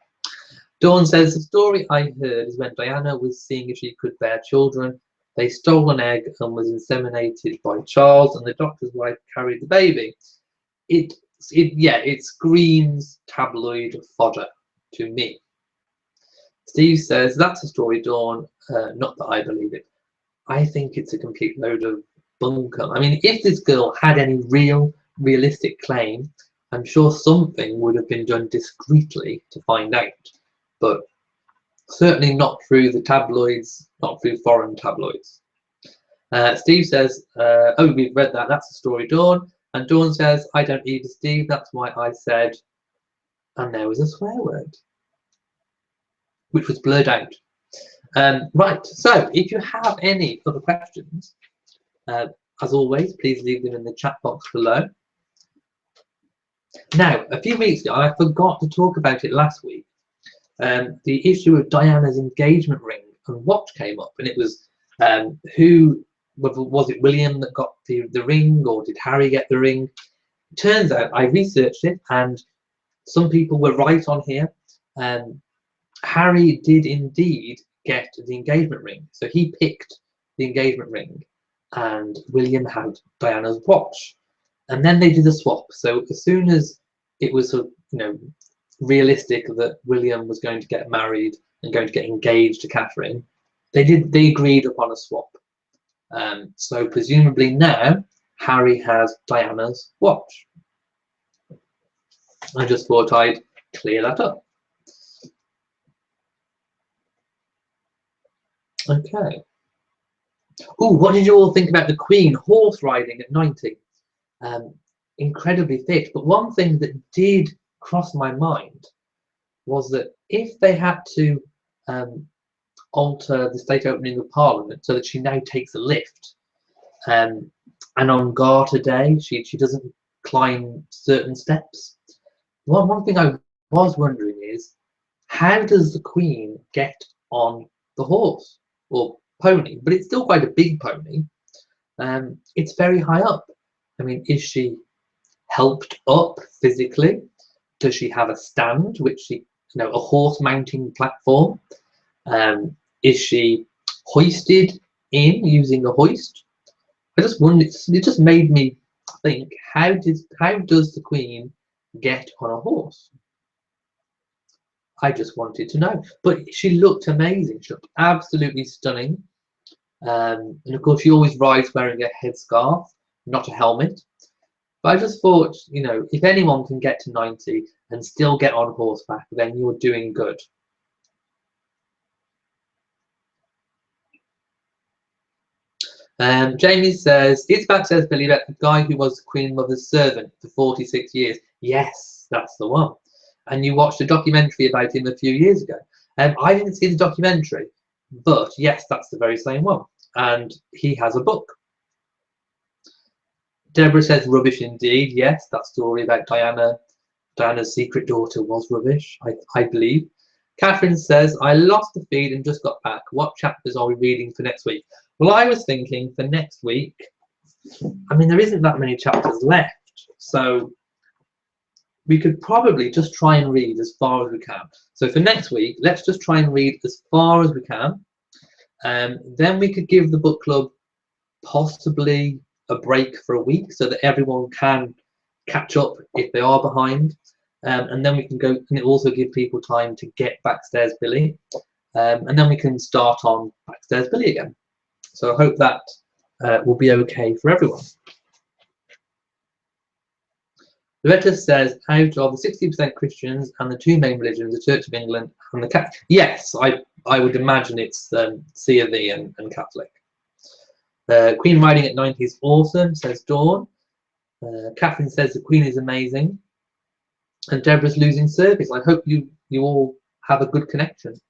Dawn says, the story I heard is when Diana was seeing if she could bear children, they stole an egg and was inseminated by Charles, and the doctor's wife carried the baby. It screams tabloid fodder to me. Steve says, that's a story, Dawn, not that I believe it. I think it's a complete load of bunkum. I mean, if this girl had any realistic claim, I'm sure something would have been done discreetly to find out. But certainly not through the tabloids, not through foreign tabloids. Steve says, oh, we've read that. That's a story, Dawn. And Dawn says, I don't either, Steve. That's why I said, and there was a swear word, which was blurred out. Right, so if you have any other questions, as always, please leave them in the chat box below. Now, a few weeks ago, I forgot to talk about it last week. The issue of Diana's engagement ring and watch came up, and it was who, was it William that got the ring, or did Harry get the ring? It turns out I researched it, and some people were right on here. Harry did indeed get the engagement ring, so he picked the engagement ring, and William had Diana's watch, and then they did a swap. So as soon as it was, realistic that William was going to get married and going to get engaged to Catherine, they agreed upon a swap. So presumably now Harry has Diana's watch. I just thought I'd clear that up. Okay. Oh, what did you all think about the Queen horse riding at 90? Incredibly fit. But one thing that did cross my mind was that if they had to alter the state opening of Parliament so that she now takes a lift, and on Garter Day she doesn't climb certain steps. One thing I was wondering is, how does the Queen get on the horse or pony? But it's still quite a big pony. It's very high up. I mean, is she helped up physically? Does she have a stand, a horse mounting platform? Is she hoisted in using a hoist? I just wondered. It just made me think: how does the Queen get on a horse? I just wanted to know. But she looked amazing. She looked absolutely stunning. And of course, she always rides wearing a headscarf, not a helmet. But I just thought, if anyone can get to 90 and still get on horseback, then you're doing good. Jamie says, it's Backstairs Billy, about the guy who was the Queen Mother's servant for 46 years. Yes, that's the one. And you watched a documentary about him a few years ago. I didn't see the documentary, but yes, that's the very same one. And he has a book. Deborah says, rubbish indeed. Yes, that story about Diana's secret daughter was rubbish, I believe. Catherine says, I lost the feed and just got back. What chapters are we reading for next week? Well, I was thinking for next week, I mean, there isn't that many chapters left. So we could probably just try and read as far as we can. So for next week, let's just try and read as far as we can. Then we could give the book club possibly a break for a week so that everyone can catch up if they are behind. And then we can go, and it also give people time to get Backstairs Billy. And then we can start on Backstairs Billy again. So I hope that will be okay for everyone. Loretta says, out of the 60% Christians and the two main religions, the Church of England and the Catholic. Yes, I would imagine it's C of E and Catholic. Queen riding at 90 is awesome, says Dawn. Catherine says the Queen is amazing. And Deborah's losing service. I hope you all have a good connection.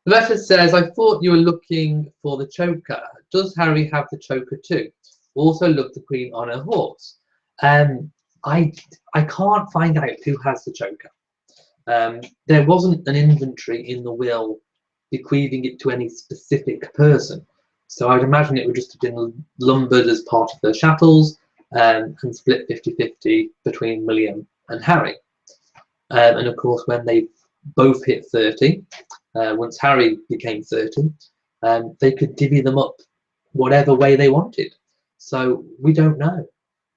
Loretta says, I thought you were looking for the choker. Does Harry have the choker too? Also look the Queen on her horse. I can't find out who has the choker. There wasn't an inventory in the will bequeathing it to any specific person. So I'd imagine it would just have been lumbered as part of the chattels and split 50-50 between William and Harry. And of course, when they both hit 30, once Harry became 30, they could divvy them up whatever way they wanted. So we don't know.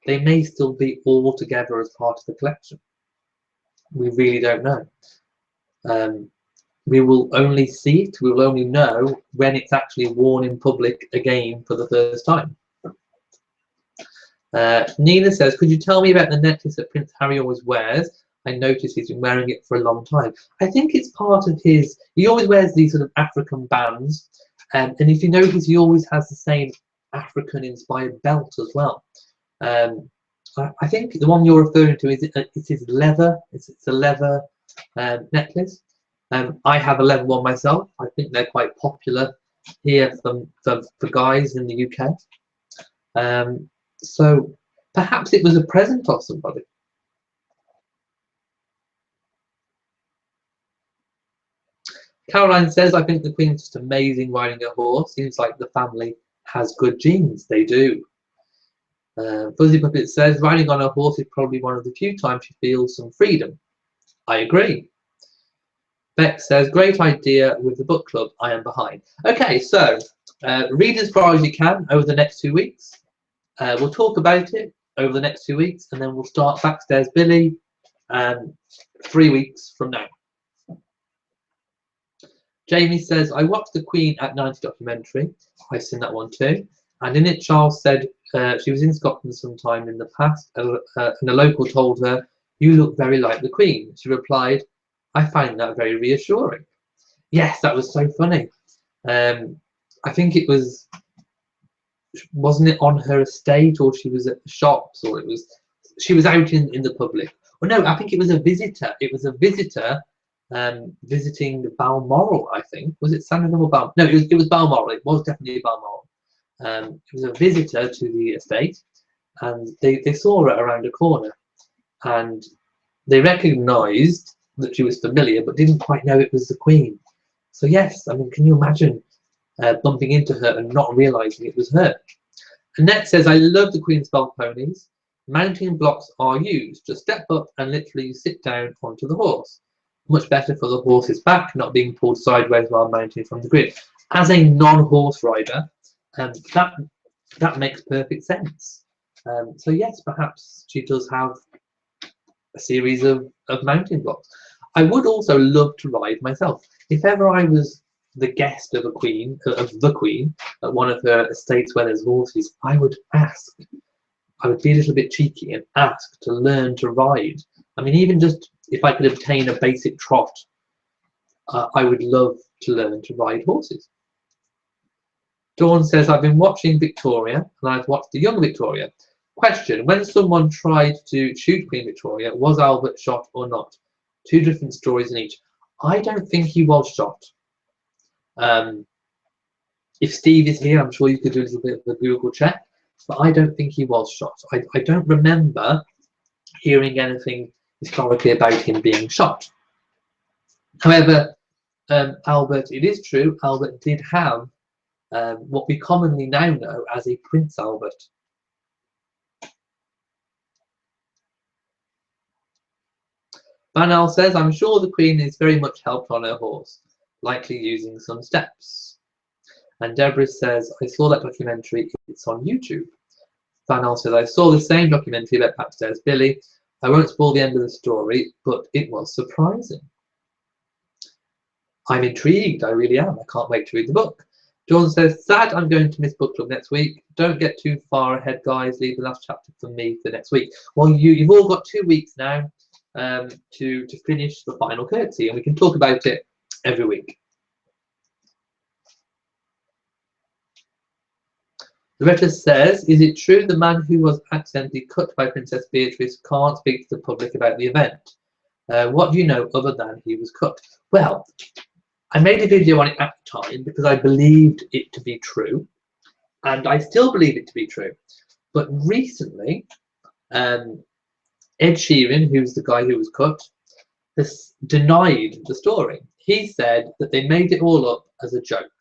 They may still be all together as part of the collection. We really don't know. We will only see it, we will only know when it's actually worn in public again for the first time. Nina says, could you tell me about the necklace that Prince Harry always wears? I noticed he's been wearing it for a long time. I think it's part of he always wears these sort of African bands. And if you notice, he always has the same African-inspired belt as well. I think the one you're referring to is leather. It's a leather necklace. I have a leather one myself. I think they're quite popular here for guys in the UK. So Perhaps it was a present of somebody. Caroline says, I think the Queen's just amazing riding a horse. Seems like the family has good genes. They do. Fuzzy Puppet says, riding on a horse is probably one of the few times she feels some freedom. I agree. Beck says, great idea with the book club. I am behind. Okay, so read as far as you can over the next 2 weeks. We'll talk about it over the next 2 weeks, and then we'll start Backstairs Billy 3 weeks from now. Jamie says, I watched the Queen at 90 documentary. I've seen that one too. And in it, Charles said she was in Scotland sometime in the past, and a local told her, you look very like the Queen. She replied, I find that very reassuring. Yes, that was so funny. I think it was, wasn't it on her estate, or she was at the shops, or she was out in the public. Well, no, I think it was a visitor. It was a visitor visiting Balmoral, I think. Was it Sandringham or Balmoral? No, it was Balmoral. It was definitely Balmoral. It was a visitor to the estate, and they saw her around a corner, and they recognised that she was familiar, but didn't quite know it was the Queen. So yes, I mean, can you imagine bumping into her and not realising it was her? Annette says, I love the Queen's Spell ponies. Mounting blocks are used. Just step up and literally sit down onto the horse. Much better for the horse's back, not being pulled sideways while mounting from the grid. As a non-horse rider, that makes perfect sense. So yes, perhaps she does have a series of mounting blocks. I would also love to ride myself. If ever I was the guest of the Queen at one of her estates where there's horses, I would ask. I would be a little bit cheeky and ask to learn to ride. I mean, even just if I could obtain a basic trot, I would love to learn to ride horses. Dawn says, I've been watching Victoria and I've watched the young Victoria. Question, when someone tried to shoot Queen Victoria, was Albert shot or not? 2 different stories in each. I don't think he was shot. If Steve is here, I'm sure you could do a little bit of a Google check, but I don't think he was shot. I don't remember hearing anything historically about him being shot. However, Albert, it is true, Albert did have what we commonly now know as a Prince Albert. Banal says, I'm sure the Queen is very much helped on her horse, likely using some steps. And Deborah says, I saw that documentary, it's on YouTube. Banal says, I saw the same documentary about Backstairs Billy. I won't spoil the end of the story, but it was surprising. I'm intrigued, I really am. I can't wait to read the book. Dawn says, sad I'm going to miss book club next week. Don't get too far ahead, guys. Leave the last chapter for me for next week. Well, you've all got 2 weeks now to finish the final curtsy, and we can talk about it every week. Loretta says, is it true the man who was accidentally cut by Princess Beatrice can't speak to the public about the event? What do you know other than he was cut? Well, I made a video on it at the time because I believed it to be true, and I still believe it to be true. But recently, Ed Sheeran, who's the guy who was cut, has denied the story. He said that they made it all up as a joke.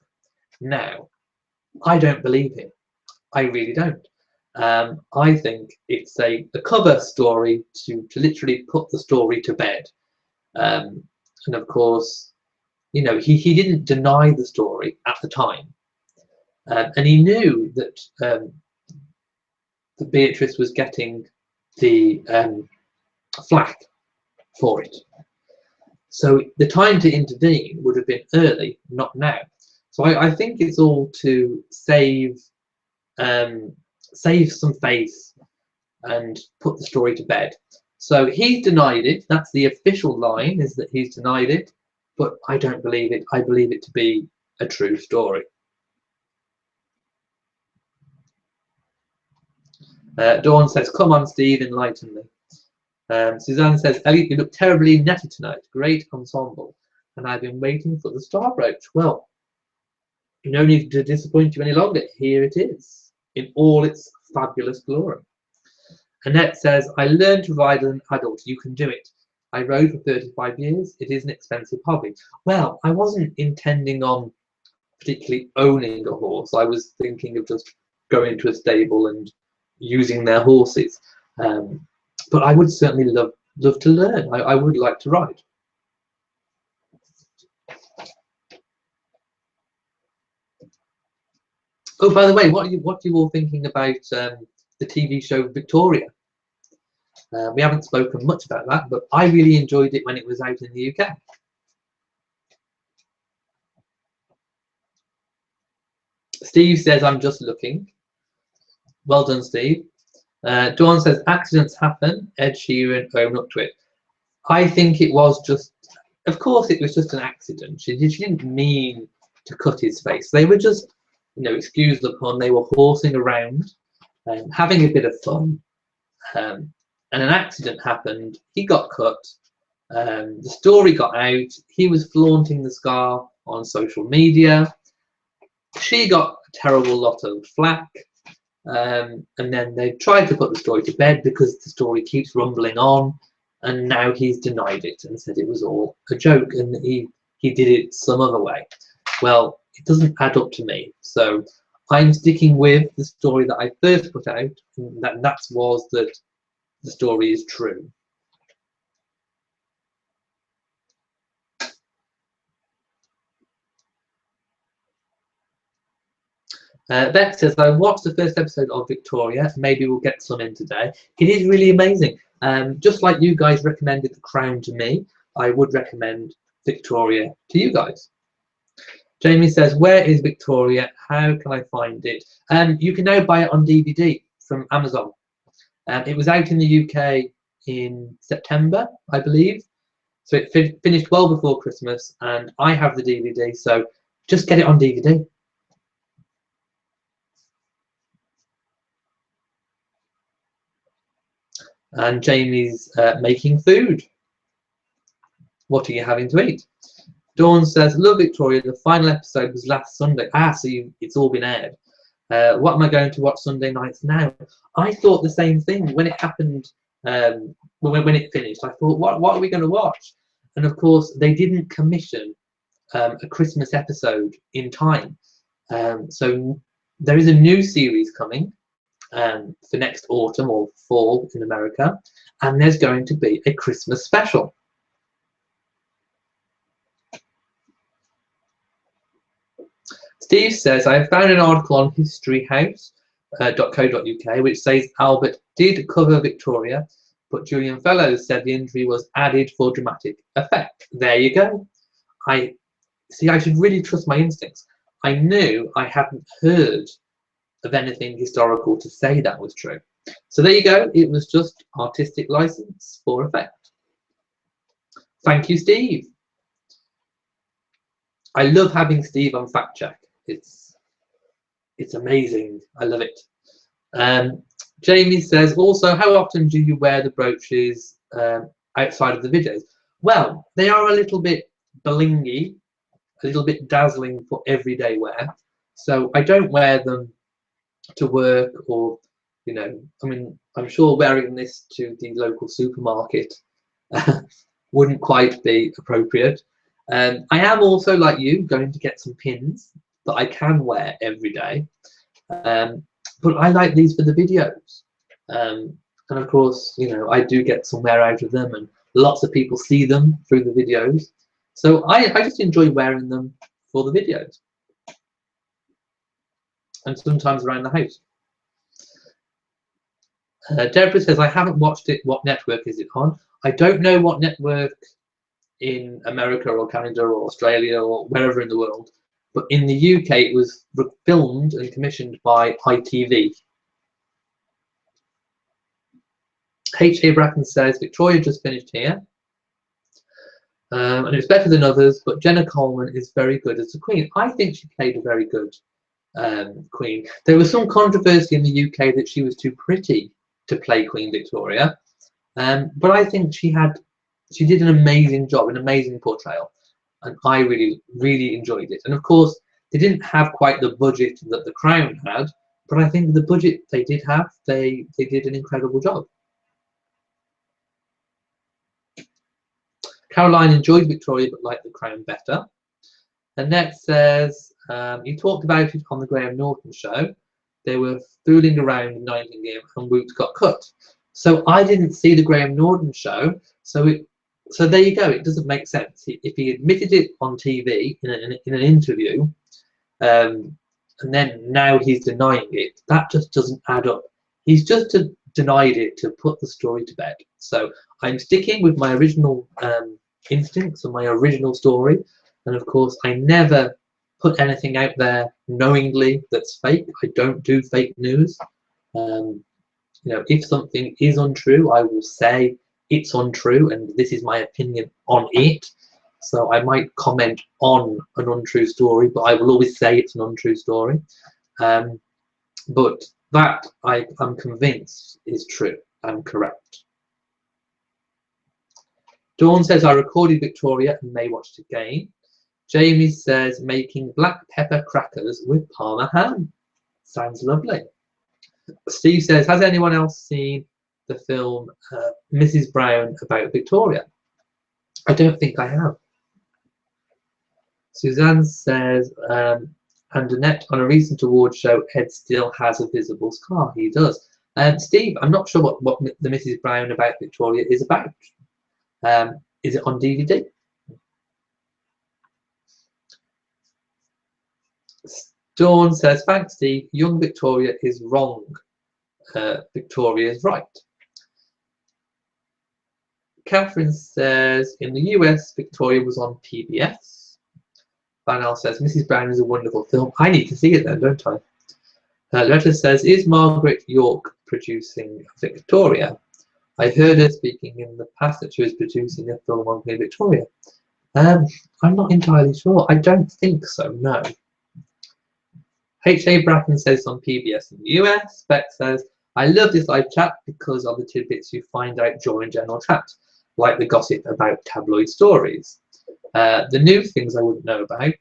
Now, I don't believe him. I really don't. I think it's a cover story to literally put the story to bed. And of course, you know, he didn't deny the story at the time. And he knew that Beatrice was getting the flack for it. So the time to intervene would have been early, not now. So I think it's all to save some face and put the story to bed. So he's denied it. That's the official line, is that he's denied it. But I don't believe it. I believe it to be a true story. Dawn says, come on, Steve, enlighten me. Suzanne says, Elliot, you look terribly natty tonight. Great ensemble. And I've been waiting for the star brooch. Well, no need to disappoint you any longer. Here it is, in all its fabulous glory. Annette says, I learned to ride as an adult. You can do it. I rode for 35 years. It is an expensive hobby. Well, I wasn't intending on particularly owning a horse. I was thinking of just going to a stable and using their horses. But I would certainly love to learn. I would like to ride. Oh, by the way, what are you all thinking about the TV show Victoria? We haven't spoken much about that, but I really enjoyed it when it was out in the UK. Steve says, I'm just looking. Well done, Steve. Dawn says, accidents happen. Ed Sheeran own up to it. I think it was just, of course, it was just an accident. She didn't mean to cut his face. They were just, excuse the pun, they were horsing around, having a bit of fun. And an accident happened. He got cut. The story got out. He was flaunting the scar on social media. She got a terrible lot of flack. And then they tried to put the story to bed because the story keeps rumbling on. And now he's denied it and said it was all a joke and he did it some other way. Well, it doesn't add up to me. So I'm sticking with the story that I first put out, and that was that the story is true. Beck says, I watched the first episode of Victoria. Maybe we'll get some in today. It is really amazing. Just like you guys recommended The Crown to me, I would recommend Victoria to you guys. Jamie says, where is Victoria? How can I find it? You can now buy it on DVD from Amazon. It was out in the UK in September, I believe. So it finished well before Christmas, and I have the DVD, so just get it on DVD. And Jamie's making food. What are you having to eat? Dawn says, love Victoria, the final episode was last Sunday. So it's all been aired. What am I going to watch Sunday nights now? I thought the same thing when it happened, when it finished. I thought, what are we going to watch? And of course, they didn't commission a Christmas episode in time. So there is a new series coming for next autumn or fall in America, and there's going to be a Christmas special. Steve says, I have found an article on historyhouse.co.uk which says Albert did cover Victoria, but Julian Fellows said the injury was added for dramatic effect. There you go. I should really trust my instincts. I knew I hadn't heard of anything historical to say that was true. So there you go. It was just artistic license for effect. Thank you, Steve. I love having Steve on Fact Check. It's amazing. I love it. Jamie says, also, how often do you wear the brooches outside of the videos? Well, they are a little bit blingy, a little bit dazzling for everyday wear. So I don't wear them to work or, I mean, I'm sure wearing this to the local supermarket wouldn't quite be appropriate. I am also, like you, going to get some pins that I can wear every day. But I like these for the videos. And of course, I do get some wear out of them and lots of people see them through the videos. So I just enjoy wearing them for the videos. And sometimes around the house. Deborah says, I haven't watched it. What network is it on? I don't know what network in America or Canada or Australia or wherever in the world, but in the UK it was filmed and commissioned by ITV. H.A. Bracken says, Victoria just finished here. And it's better than others, but Jenna Coleman is very good as a queen. I think she played a very good queen. There was some controversy in the UK that she was too pretty to play Queen Victoria, but I think she did an amazing job, an amazing portrayal, and I really enjoyed it. And of course, they didn't have quite the budget that The Crown had, but I think the budget they did have, they did an incredible job. Caroline enjoyed Victoria but liked The Crown better. Annette says, you talked about it on the Graham Norton show. They were fooling around in Nightingale and Woot got cut. So I didn't see the Graham Norton show. So there you go. It doesn't make sense. If he admitted it on TV in an interview, and then now he's denying it, that just doesn't add up. He's just denied it to put the story to bed. So I'm sticking with my original instincts and my original story. And of course, I never put anything out there knowingly that's fake. I don't do fake news. You know, if something is untrue, I will say it's untrue and this is my opinion on it. So I might comment on an untrue story, but I will always say it's an untrue story. But that I'm convinced is true and correct. Dawn says, I recorded Victoria and may watch it again. Jamie says, making black pepper crackers with Parma ham. Sounds lovely. Steve says, has anyone else seen the film Mrs. Brown about Victoria? I don't think I have. Suzanne says, and Annette, on a recent award show, Ed still has a visible scar. He does. Steve, I'm not sure what the Mrs. Brown about Victoria is about. Is it on DVD? Dawn says, thanks, Steve. Young Victoria is wrong. Victoria is right. Catherine says, in the US, Victoria was on PBS. Vanel says, Mrs. Brown is a wonderful film. I need to see it then, don't I? Loretta says, is Margaret York producing Victoria? I heard her speaking in the past that she was producing a film on Queen Victoria. I'm not entirely sure. I don't think so, no. H.A. Bracken says on PBS in the US. Beck says, I love this live chat because of the tidbits you find out during general chat, like the gossip about tabloid stories, the new things I wouldn't know about,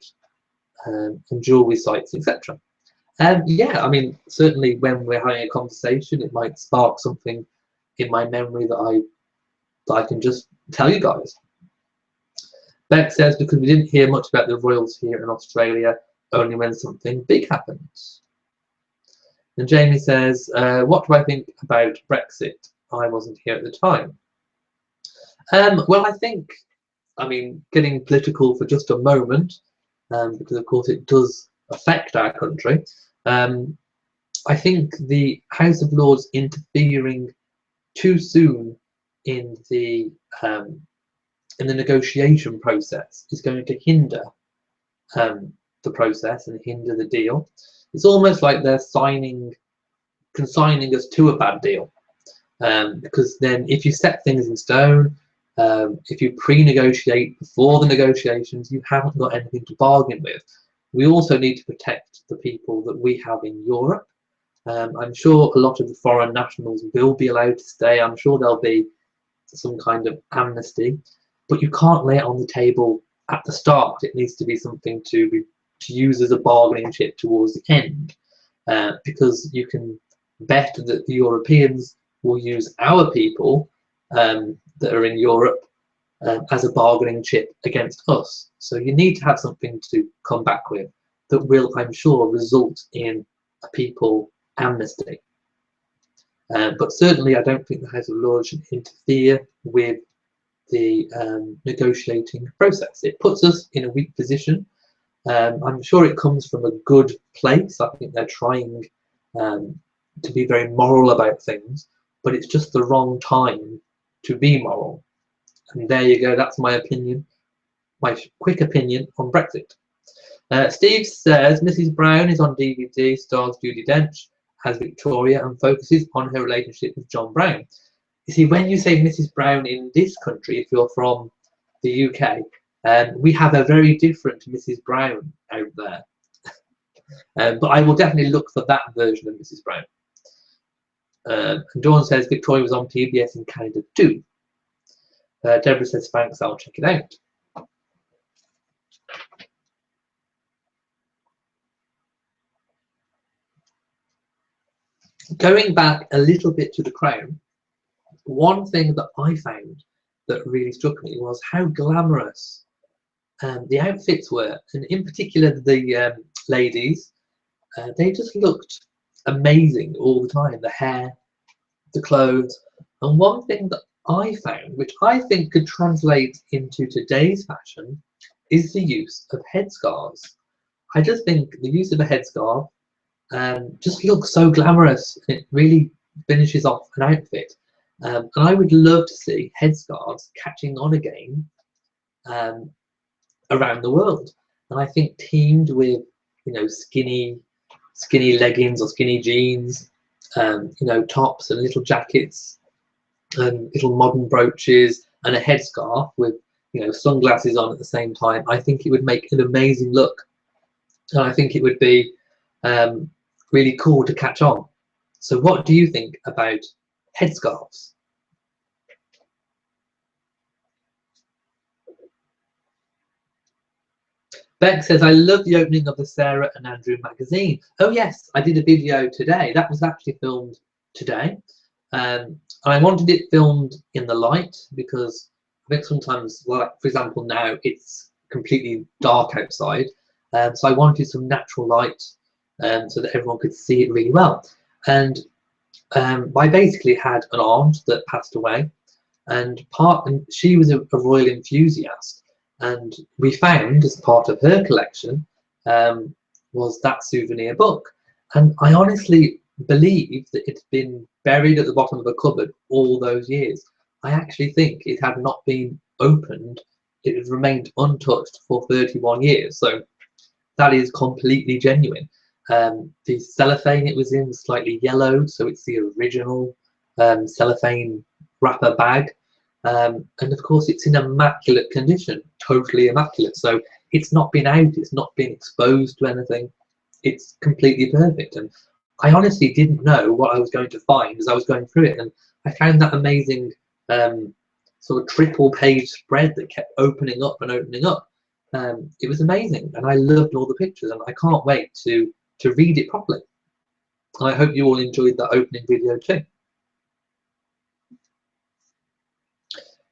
and jewellery sites, etc. Yeah, I mean, certainly when we're having a conversation, it might spark something in my memory that I can just tell you guys. Beck says, because we didn't hear much about the royals here in Australia, only when something big happens. And Jamie says, what do I think about Brexit? I wasn't here at the time. Well, I mean, getting political for just a moment, because of course it does affect our country. I think the House of Lords interfering too soon in the negotiation process is going to hinder the process and hinder the deal. It's almost like they're consigning us to a bad deal, because then if you set things in stone, if you pre-negotiate before the negotiations, you haven't got anything to bargain with. We also need to protect the people that we have in Europe. I'm sure a lot of the foreign nationals will be allowed to stay. I'm sure there'll be some kind of amnesty, but you can't lay it on the table at the start. It needs to be something to use as a bargaining chip towards the end, because you can bet that the Europeans will use our people that are in Europe as a bargaining chip against us. So you need to have something to come back with that will, I'm sure, result in a people amnesty. But certainly I don't think the House of Lords should interfere with the negotiating process. It puts us in a weak position. I'm sure it comes from a good place. I think they're trying to be very moral about things, but it's just the wrong time to be moral. And there you go, that's my opinion, my quick opinion on Brexit. Steve says, Mrs. Brown is on DVD, stars Judi Dench as Victoria and focuses on her relationship with John Brown. You see, when you say Mrs. Brown in this country, if you're from the UK, we have a very different Mrs. Brown out there. But I will definitely look for that version of Mrs. Brown. And Dawn says Victoria was on PBS in Canada too. Deborah says thanks, I'll check it out. Going back a little bit to The Crown, one thing that I found that really struck me was how glamorous the outfits were, and in particular the ladies. They just looked amazing all the time. The hair, the clothes, and one thing that I found, which I think could translate into today's fashion, is the use of headscarves. I just think the use of a headscarf just looks so glamorous. It really finishes off an outfit. And I would love to see headscarves catching on again around the world. And I think teamed with, skinny leggings or skinny jeans, tops and little jackets and little modern brooches and a headscarf with, sunglasses on at the same time. I think it would make an amazing look. And I think it would be really cool to catch on. So what do you think about headscarves? Beck says, I love the opening of the Sarah and Andrew magazine. Oh yes, I did a video today. That was actually filmed today. And I wanted it filmed in the light because I think sometimes, like for example now, it's completely dark outside. So I wanted some natural light so that everyone could see it really well. And I basically had an aunt that passed away, and she was a royal enthusiast. And we found, as part of her collection, was that souvenir book. And I honestly believe that it's been buried at the bottom of a cupboard all those years. I actually think it had not been opened. It had remained untouched for 31 years. So that is completely genuine. The cellophane it was in was slightly yellowed, so it's the original cellophane wrapper bag. And of course it's in immaculate condition, totally immaculate. So it's not been out, it's not been exposed to anything. It's completely perfect. And I honestly didn't know what I was going to find as I was going through it. And I found that amazing sort of triple page spread that kept opening up and opening up. It was amazing, and I loved all the pictures, and I can't wait to read it properly. And I hope you all enjoyed that opening video too.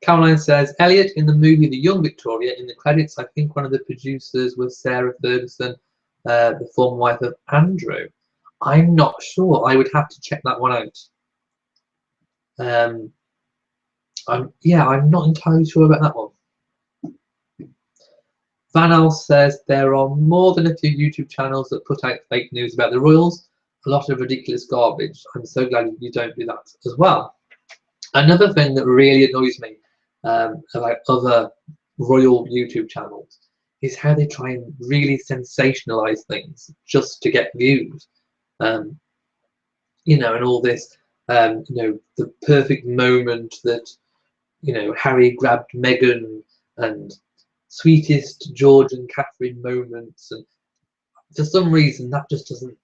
Caroline says, Elliot, in the movie The Young Victoria, in the credits, I think one of the producers was Sarah Ferguson, the former wife of Andrew. I'm not sure. I would have to check that one out. I'm not entirely sure about that one. Vanal says, there are more than a few YouTube channels that put out fake news about the royals. A lot of ridiculous garbage. I'm so glad you don't do that as well. Another thing that really annoys me about other royal YouTube channels is how they try and really sensationalize things just to get views. And all this, the perfect moment that, Harry grabbed Meghan, and sweetest George and Catherine moments, and for some reason that just doesn't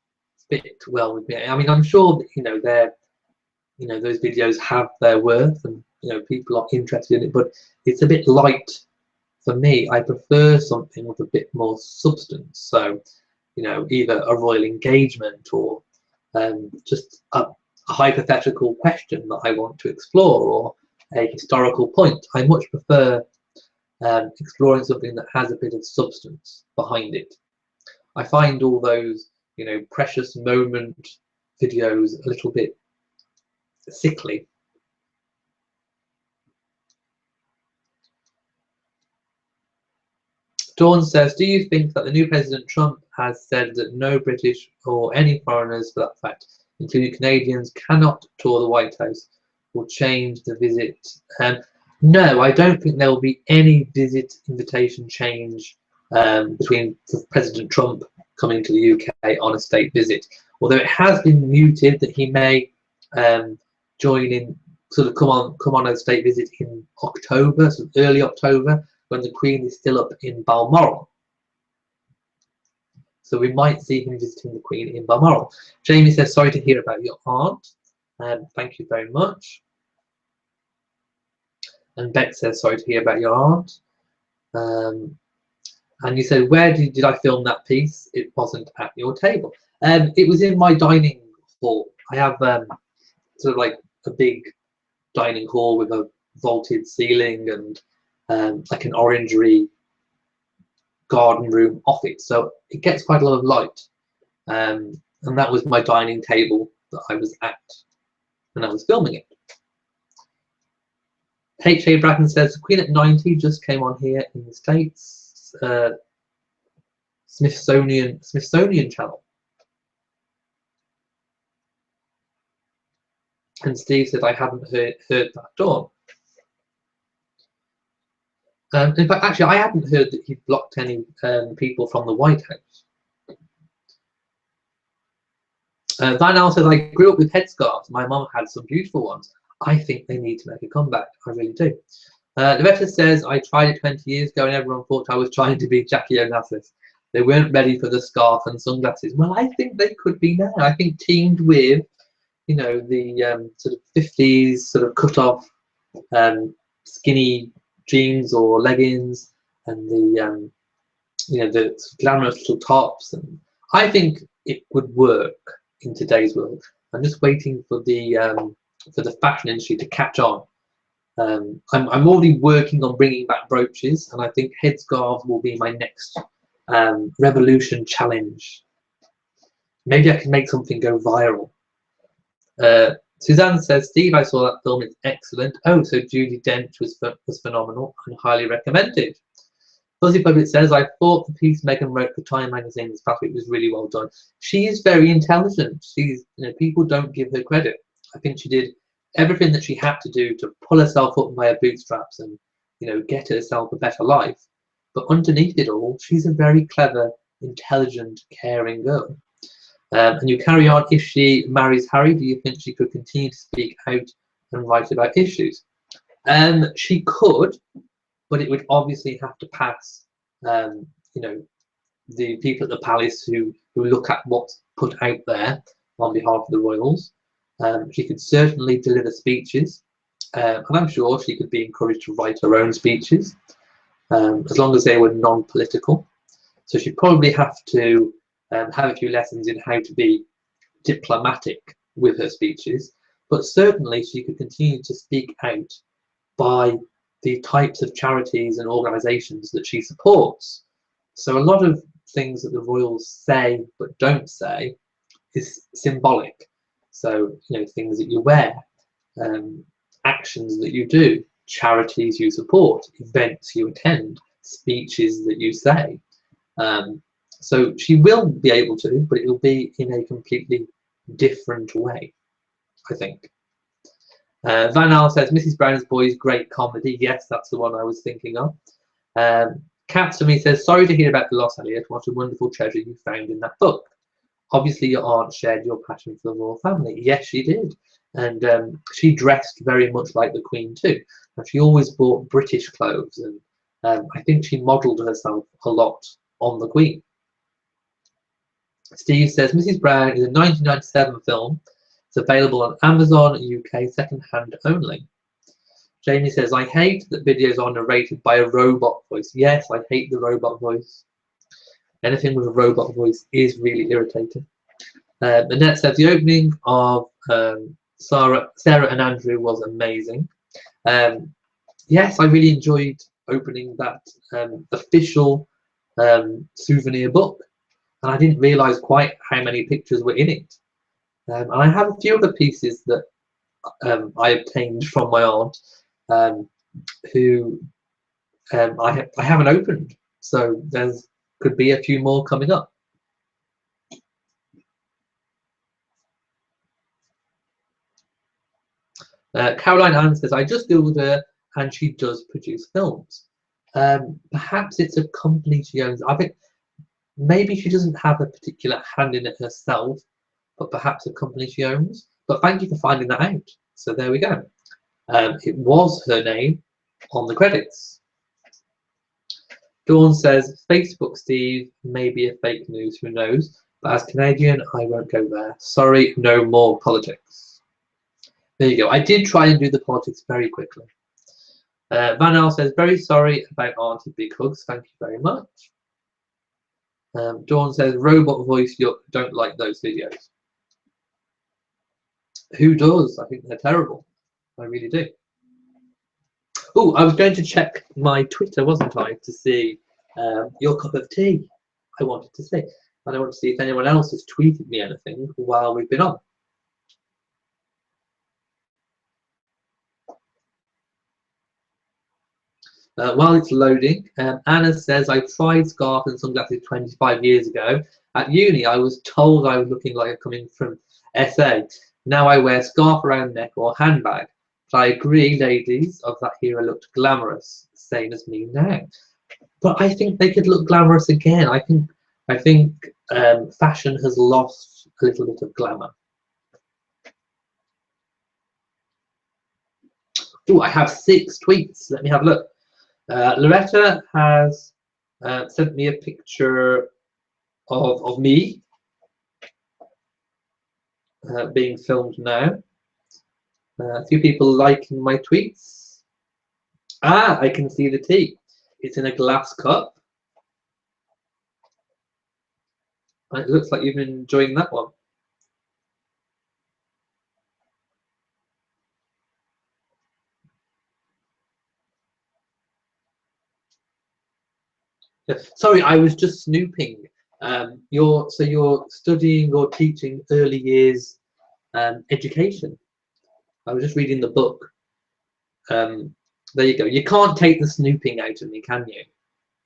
fit well with me. I mean, I'm sure that, those videos have their worth, and people are interested in it, but it's a bit light for me. I prefer something with a bit more substance. So either a royal engagement or just a hypothetical question that I want to explore, or a historical point. I much prefer exploring something that has a bit of substance behind it. I find all those precious moment videos a little bit sickly. Dawn says, do you think that the new President Trump has said that no British or any foreigners, for that fact, including Canadians, cannot tour the White House, will change the visit? No, I don't think there will be any visit invitation change between President Trump coming to the UK on a state visit. Although it has been mooted that he may join in, sort of come on a state visit in October, so early October, when the Queen is still up in Balmoral. So we might see him visiting the Queen in Balmoral. Jamie says, sorry to hear about your aunt. Thank you very much. And Beck says, sorry to hear about your aunt. And you said, where did I film that piece? It wasn't at your table. It was in my dining hall. I have sort of like a big dining hall with a vaulted ceiling and like an orangery garden room off it, so it gets quite a lot of light. And that was my dining table that I was at when I was filming it. H.A. Bratton says, Queen at 90 just came on here in the States. Smithsonian Channel. And Steve said, I haven't heard that, Dawn. In fact, actually, I hadn't heard that he blocked any people from the White House. Van Al says, I grew up with headscarves. My mum had some beautiful ones. I think they need to make a comeback. I really do. Loretta says, I tried it 20 years ago and everyone thought I was trying to be Jackie Onassis. They weren't ready for the scarf and sunglasses. Well, I think they could be now. I think teamed with, you know, the sort of 50s sort of cut off skinny jeans or leggings and the you know, the glamorous little tops, and I think it would work in today's world. I'm just waiting for the fashion industry to catch on. I'm already working on bringing back brooches, and I think headscarves will be my next revolution challenge. Maybe I can make something go viral. Suzanne says, Steve, I saw that film, it's excellent. Oh, so Judi Dench was phenomenal and highly recommended. Fuzzy Puppet says, I thought the piece Megan wrote for Time magazine this past week was really well done. She is very intelligent. She's, you know, people don't give her credit. I think she did everything that she had to do to pull herself up by her bootstraps and, you know, get herself a better life. But underneath it all, she's a very clever, intelligent, caring girl. And you carry on, if she marries Harry, do you think she could continue to speak out and write about issues? She could, but it would obviously have to pass, you know, the people at the palace who look at what's put out there on behalf of the royals. She could certainly deliver speeches, and I'm sure she could be encouraged to write her own speeches, as long as they were non-political. So she'd probably have to have a few lessons in how to be diplomatic with her speeches, but certainly she could continue to speak out by the types of charities and organisations that she supports. So a lot of things that the royals say but don't say is symbolic. So, you know, things that you wear, actions that you do, charities you support, events you attend, speeches that you say. So she will be able to, but it will be in a completely different way, I think. Van Al says, Mrs. Brown's Boys, great comedy. Yes, that's the one I was thinking of. Kat to me says, sorry to hear about the loss, Elliot. What a wonderful treasure you found in that book. Obviously, your aunt shared your passion for the royal family. Yes, she did. And she dressed very much like the Queen too. And she always bought British clothes. And I think she modelled herself a lot on the Queen. Steve says, Mrs. Brown is a 1997 film. It's available on Amazon UK second-hand only. Jamie says, I hate that videos are narrated by a robot voice. Yes, I hate the robot voice. Anything with a robot voice is really irritating. Annette says, the opening of Sarah and Andrew was amazing. Yes, I really enjoyed opening that official souvenir book. And I didn't realise quite how many pictures were in it. And I have a few other pieces that I obtained from my aunt, who I haven't opened. So there could be a few more coming up. Caroline Ann says, I just googled her and she does produce films. Perhaps it's a company she owns. I think maybe she doesn't have a particular hand in it herself, but perhaps a company she owns. But thank you for finding that out. So there we go. It was her name on the credits. Dawn says, Facebook Steve may be a fake news, who knows? But as Canadian, I won't go there. Sorry, no more politics. There you go. I did try and do the politics very quickly. Van Al says, very sorry about Auntie Big Hugs. Thank you very much. Dawn says, robot voice, you don't like those videos. Who does? I think they're terrible. I really do. Oh, I was going to check my Twitter, wasn't I, to see your cup of tea. I wanted to see. And I want to see if anyone else has tweeted me anything while we've been on. While it's loading, Anna says, I tried scarf and sunglasses 25 years ago. At uni, I was told I was looking like I'm coming from SA. Now I wear scarf around neck or handbag. But I agree, ladies of that era looked glamorous, same as me now. But I think they could look glamorous again. I think fashion has lost a little bit of glamour. Oh, I have 6 tweets. Let me have a look. Loretta has sent me a picture of me being filmed now. A few people liking my tweets. Ah, I can see the tea. It's in a glass cup. It looks like you've been enjoying that one. Yeah. Sorry, I was just snooping. You're studying or teaching early years education. I was just reading the book. There you go. You can't take the snooping out of me, can you?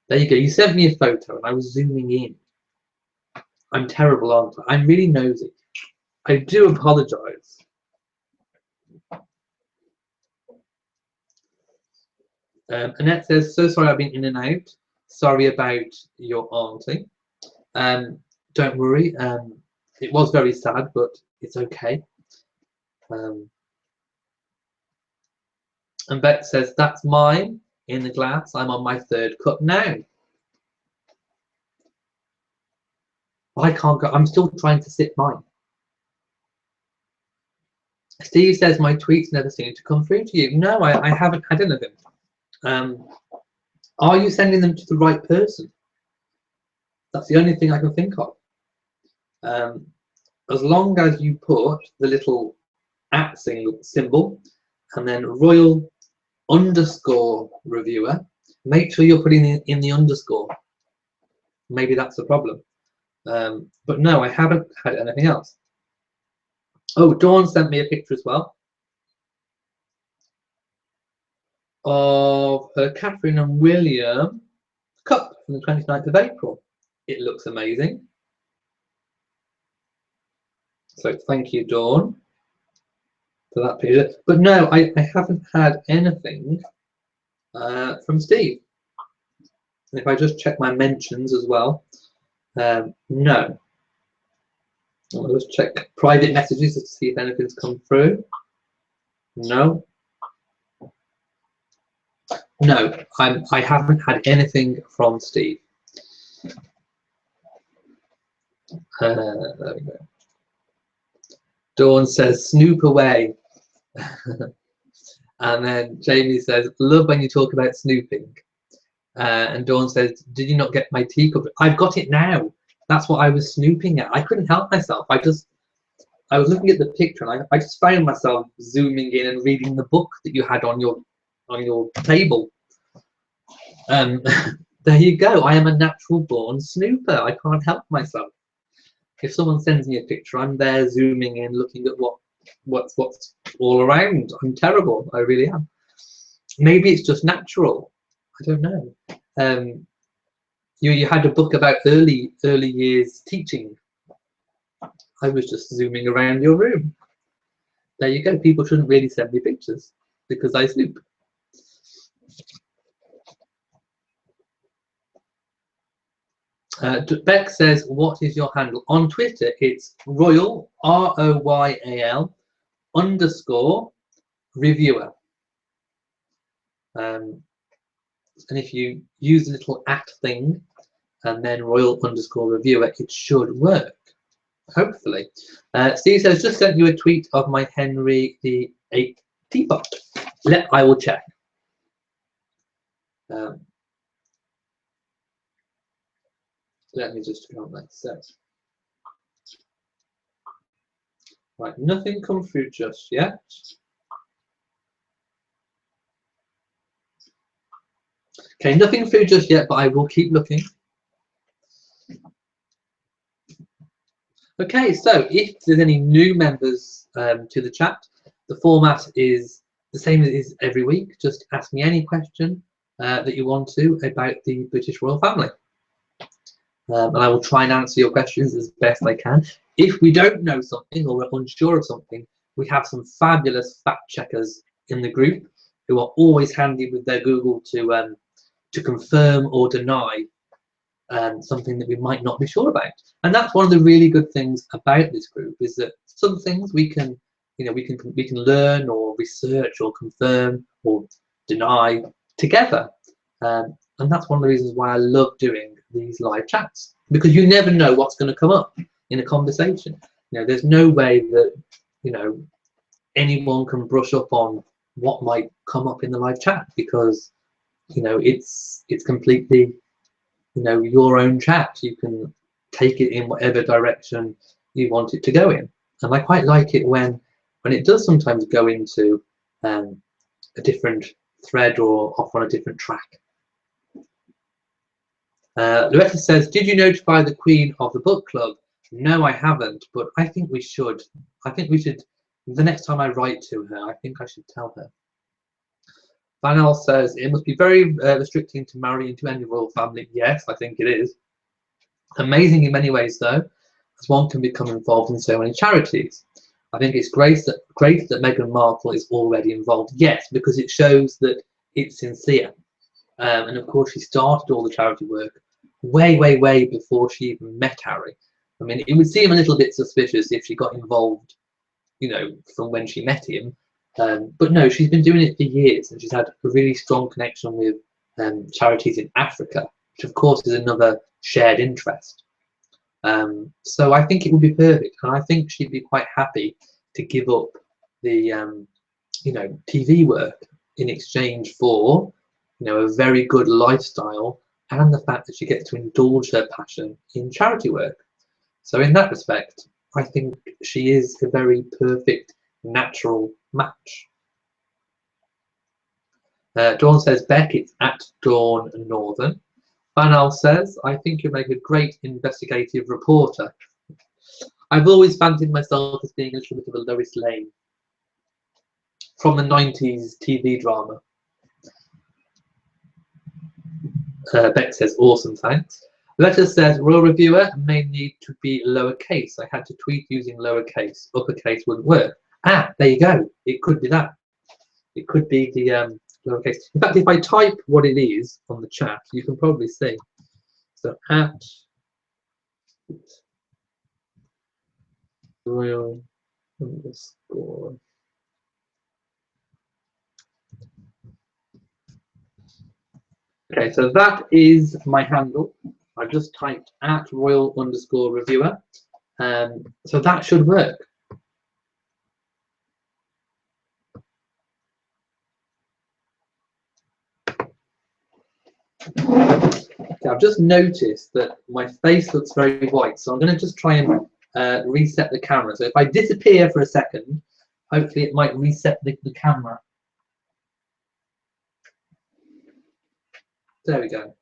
There you go. You sent me a photo and I was zooming in. I'm terrible, aren't I? I'm really nosy. I do apologise. Annette says, so sorry I've been in and out. Sorry about your auntie. Don't worry. It was very sad, but it's okay. And Beck says, that's mine in the glass. I'm on my 3rd cup now. I can't go. I'm still trying to sip mine. Steve says, my tweets never seem to come through to you. No, I haven't had anything. Are you sending them to the right person? That's the only thing I can think of. As long as you put the little @ symbol and then Royal_reviewer, make sure you're putting in the underscore. Maybe that's the problem. But no, I haven't had anything else. Oh, Dawn sent me a picture as well of her Catherine and William cup from the 29th of April. It looks amazing. So thank you, Dawn, for that picture. But no, I haven't had anything from Steve. And if I just check my mentions as well, no. I'll just check private messages to see if anything's come through. No. No, I haven't had anything from Steve. There we go. Dawn says, snoop away. And then Jamie says, love when you talk about snooping. And Dawn says, did you not get my teacup? I've got it now. That's what I was snooping at. I couldn't help myself. I was looking at the picture and I just found myself zooming in and reading the book that you had on your table. There you go. I am a natural born snooper. I can't help myself. If someone sends me a picture, I'm there zooming in, looking at what's all around. I'm terrible. I really am. Maybe it's just natural. I don't know. You had a book about early years teaching. I was just zooming around your room. There you go. People shouldn't really send me pictures because I snoop. Beck says, what is your handle? On Twitter, it's Royal, ROYAL _reviewer. And if you use the little @ thing and then Royal _reviewer, it should work. Hopefully. Steve says, just sent you a tweet of my Henry VIII teapot. I will check. Let me just go on that set. Right, nothing come through just yet. Okay, nothing through just yet, but I will keep looking. Okay, so if there's any new members to the chat, the format is the same as it is every week. Just ask me any question that you want to about the British royal family. And I will try and answer your questions as best I can. If we don't know something or we're unsure of something, we have some fabulous fact checkers in the group who are always handy with their Google to confirm or deny something that we might not be sure about. And that's one of the really good things about this group, is that some things we can learn or research or confirm or deny together. And that's one of the reasons why I love doing these live chats, because you never know what's going to come up in a conversation. There's no way that anyone can brush up on what might come up in the live chat, because it's completely your own chat. You can take it in whatever direction you want it to go in. And I quite like it when it does sometimes go into a different thread or off on a different track. Loretta says, did you notify the Queen of the book club? No, I haven't, but I think we should. I think we should, the next time I write to her, I think I should tell her. Vanel says, it must be very restricting to marry into any royal family. Yes, I think it is. Amazing in many ways, though, as one can become involved in so many charities. I think it's great that Meghan Markle is already involved. Yes, because it shows that it's sincere. And of course, she started all the charity work way before she even met Harry. I mean, it would seem a little bit suspicious if she got involved, from when she met him. But no, she's been doing it for years, and she's had a really strong connection with charities in Africa, which of course is another shared interest. So I think it would be perfect, and I think she'd be quite happy to give up the TV work in exchange for a very good lifestyle, and the fact that she gets to indulge her passion in charity work. So in that respect, I think she is a very perfect natural match. Dawn says, Beck, it's at Dawn Northern. Banal says, I think you make a great investigative reporter. I've always fancied myself as being a little bit of a Lois Lane from the 90s TV drama. Beck says, awesome, thanks. Letter says, Royal Reviewer may need to be lowercase. I had to tweet using lowercase. Uppercase wouldn't work. Ah, there you go. It could be that. It could be the lowercase. In fact, if I type what it is on the chat, you can probably see. So at Royal underscore. Okay, so that is my handle. I just typed at Royal underscore Reviewer. So that should work. Okay, I've just noticed that my face looks very white, so I'm going to just try and reset the camera. So if I disappear for a second, hopefully it might reset the camera. There we go.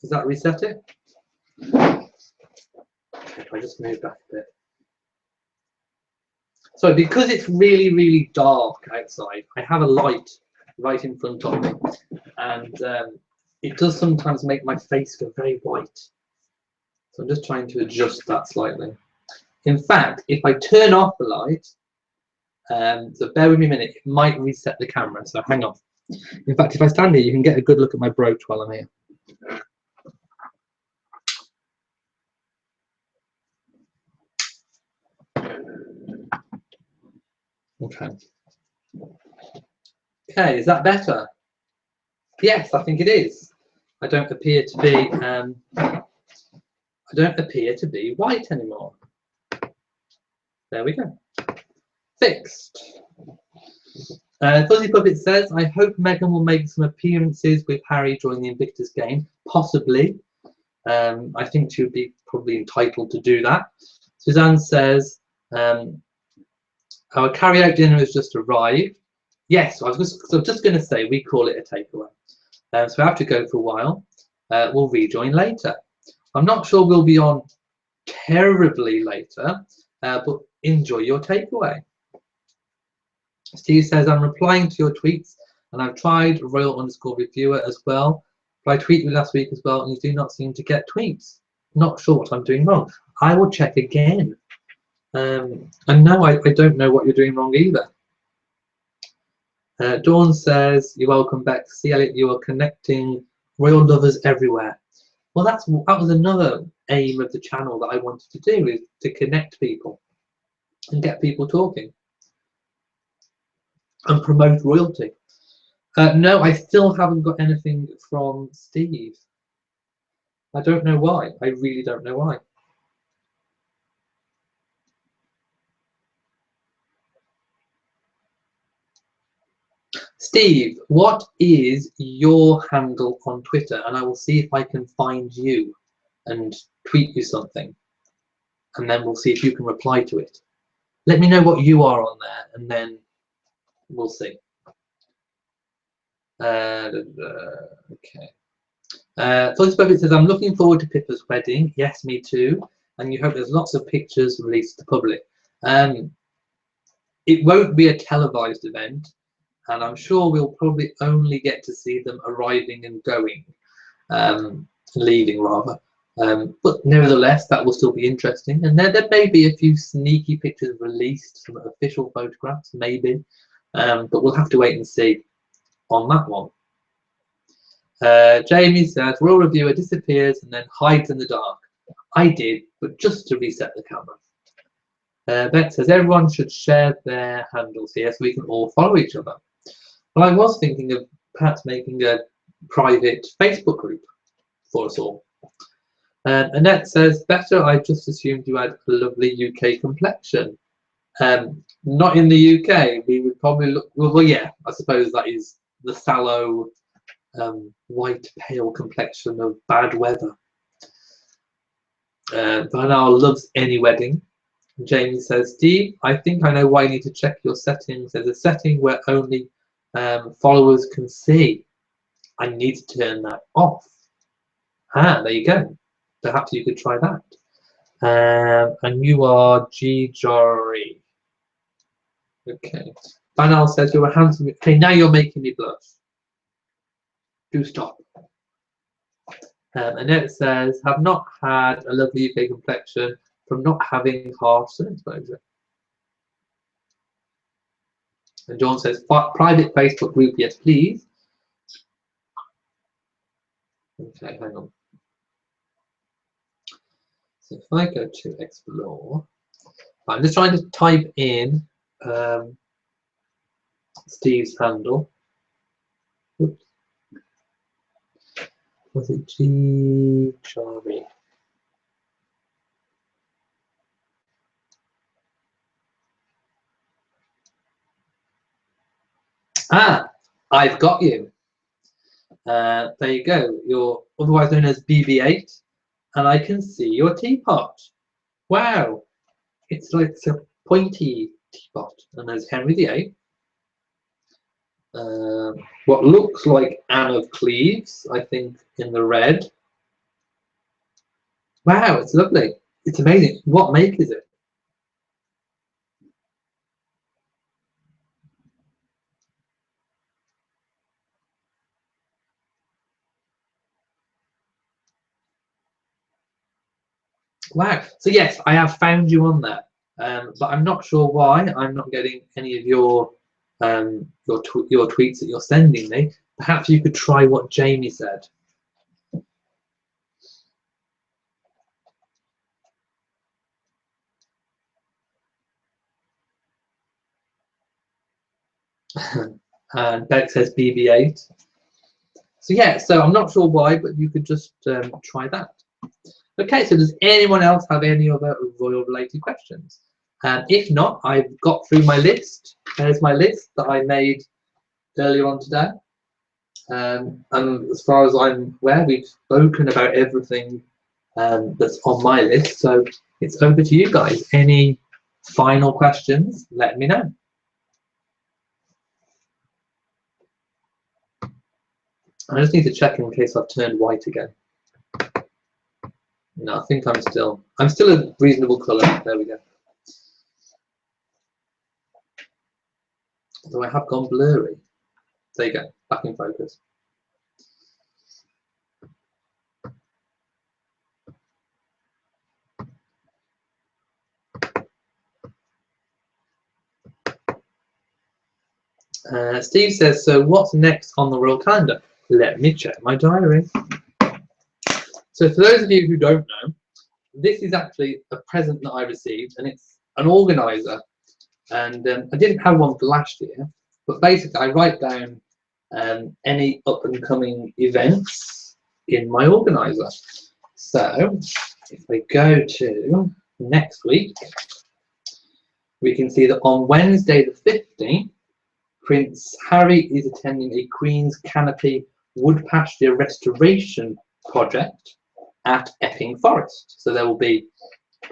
Does that reset it? If I just move back a bit. So because it's really dark outside, I have a light right in front of me, and it does sometimes make my face go very white. So I'm just trying to adjust that slightly. In fact, if I turn off the light, so bear with me a minute, it might reset the camera, so hang on. In fact, if I stand here, you can get a good look at my brooch while I'm here. Okay. Okay, is that better? Yes, I think it is. I don't appear to be white anymore. There we go. Fixed. Fuzzy Puppet says, I hope Meghan will make some appearances with Harry during the Invictus game. Possibly. I think she would be probably entitled to do that. Suzanne says, Our carry-out dinner has just arrived. Yes, I was just going to say we call it a takeaway. So we have to go for a while. We'll rejoin later. I'm not sure we'll be on terribly later, but enjoy your takeaway. Steve says, I'm replying to your tweets and I've tried Royal_Reviewer as well. But I tweeted you last week as well and you do not seem to get tweets. Not sure what I'm doing wrong. I will check again. And no, I don't know what you're doing wrong either. Dawn says, you're welcome back. See, Elliot, you are connecting royal lovers everywhere. Well, that was another aim of the channel that I wanted to do, is to connect people and get people talking and promote royalty. No, I still haven't got anything from Steve. I don't know why. I really don't know why. Steve, what is your handle on Twitter? And I will see if I can find you and tweet you something. And then we'll see if you can reply to it. Let me know what you are on there and then we'll see. Okay. It says, I'm looking forward to Pippa's wedding. Yes, me too. And you hope there's lots of pictures released to the public. It won't be a televised event. And I'm sure we'll probably only get to see them arriving and going, leaving rather. But nevertheless, that will still be interesting. And there may be a few sneaky pictures released, some official photographs, maybe. But we'll have to wait and see on that one. Jamie says, Royal Reviewer disappears and then hides in the dark. I did, but just to reset the camera. Beth says, everyone should share their handles here so we can all follow each other. Well, I was thinking of perhaps making a private Facebook group for us all. Annette says, better, I just assumed you had a lovely UK complexion. Not in the UK. We would probably look, well, yeah, I suppose that is the sallow, white, pale complexion of bad weather. Vanal loves any wedding. Jamie says, Steve, I think I know why you need to check your settings. There's a setting where only followers can see. I need to turn that off. Ah, there you go. Perhaps you could try that. And you are G Jory. Okay. Banal says you're a handsome. Okay, now you're making me blush. Do stop. And it says, have not had a lovely UK complexion from not having harsh sun exposure. And John says, private Facebook group, yes, please. Okay, hang on. So if I go to explore, I'm just trying to type in Steve's handle. Oops. Was it G Charlie? Ah, I've got you. There you go. You're otherwise known as BB8, and I can see your teapot. Wow, it's like a pointy teapot, and there's Henry VIII. What looks like Anne of Cleves, I think, in the red. Wow, it's lovely. It's amazing. What make is it? Wow. So yes, I have found you on there, but I'm not sure why I'm not getting any of your tweets that you're sending me. Perhaps you could try what Jamie said. And Beck says BB8. So yeah, so I'm not sure why, but you could just try that. Okay, so does anyone else have any other royal related questions? If not, I've got through my list. There's my list that I made earlier on today. And as far as I'm aware, we've spoken about everything that's on my list. So it's over to you guys. Any final questions, let me know. I just need to check in case I've turned white again. No, I think I'm still a reasonable colour. There we go. Though I have gone blurry. There you go, back in focus. Steve says, so what's next on the royal calendar? Let me check my diary. So for those of you who don't know, this is actually a present that I received, and it's an organizer. And I didn't have one for last year, but basically I write down any up and coming events in my organizer. So if we go to next week, we can see that on Wednesday the 15th, Prince Harry is attending a Queen's Canopy wood pasture restoration project at Epping Forest. So there will be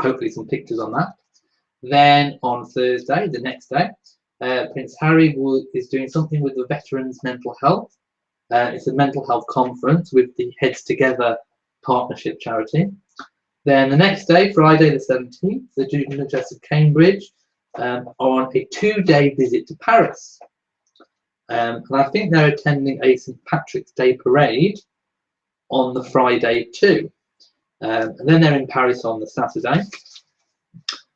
hopefully some pictures on that. Then on Thursday, the next day, Prince Harry is doing something with the Veterans Mental Health. It's a mental health conference with the Heads Together partnership charity. Then the next day, Friday the 17th, the Duke and Duchess of Cambridge are on a 2-day visit to Paris. And I think they're attending a St. Patrick's Day parade on the Friday too. And then they're in Paris on the Saturday.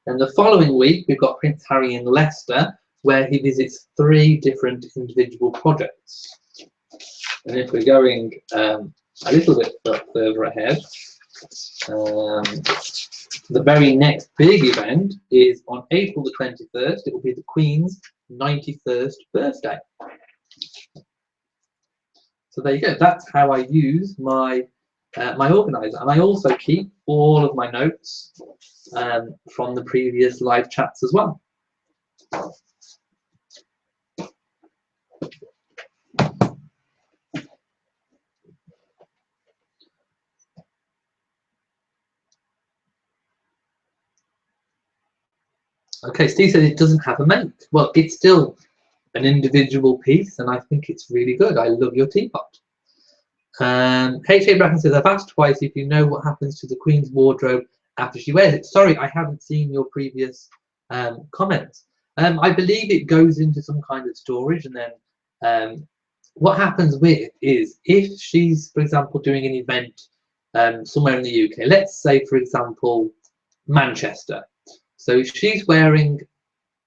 And the following week, we've got Prince Harry in Leicester, where he visits 3 different individual projects. And if we're going a little bit further ahead, the very next big event is on April the 21st. It will be the Queen's 91st birthday. So there you go. That's how I use my my organizer, and I also keep all of my notes from the previous live chats as well. Okay, Steve says it doesn't have a mate. Well, it's still an individual piece, and I think it's really good. I love your teapot. H.A. Bracken says, I've asked twice if you know what happens to the Queen's wardrobe after she wears it. Sorry, I haven't seen your previous comments. I believe it goes into some kind of storage, and then what happens with is if she's, for example, doing an event somewhere in the UK, let's say, for example, Manchester. So if she's wearing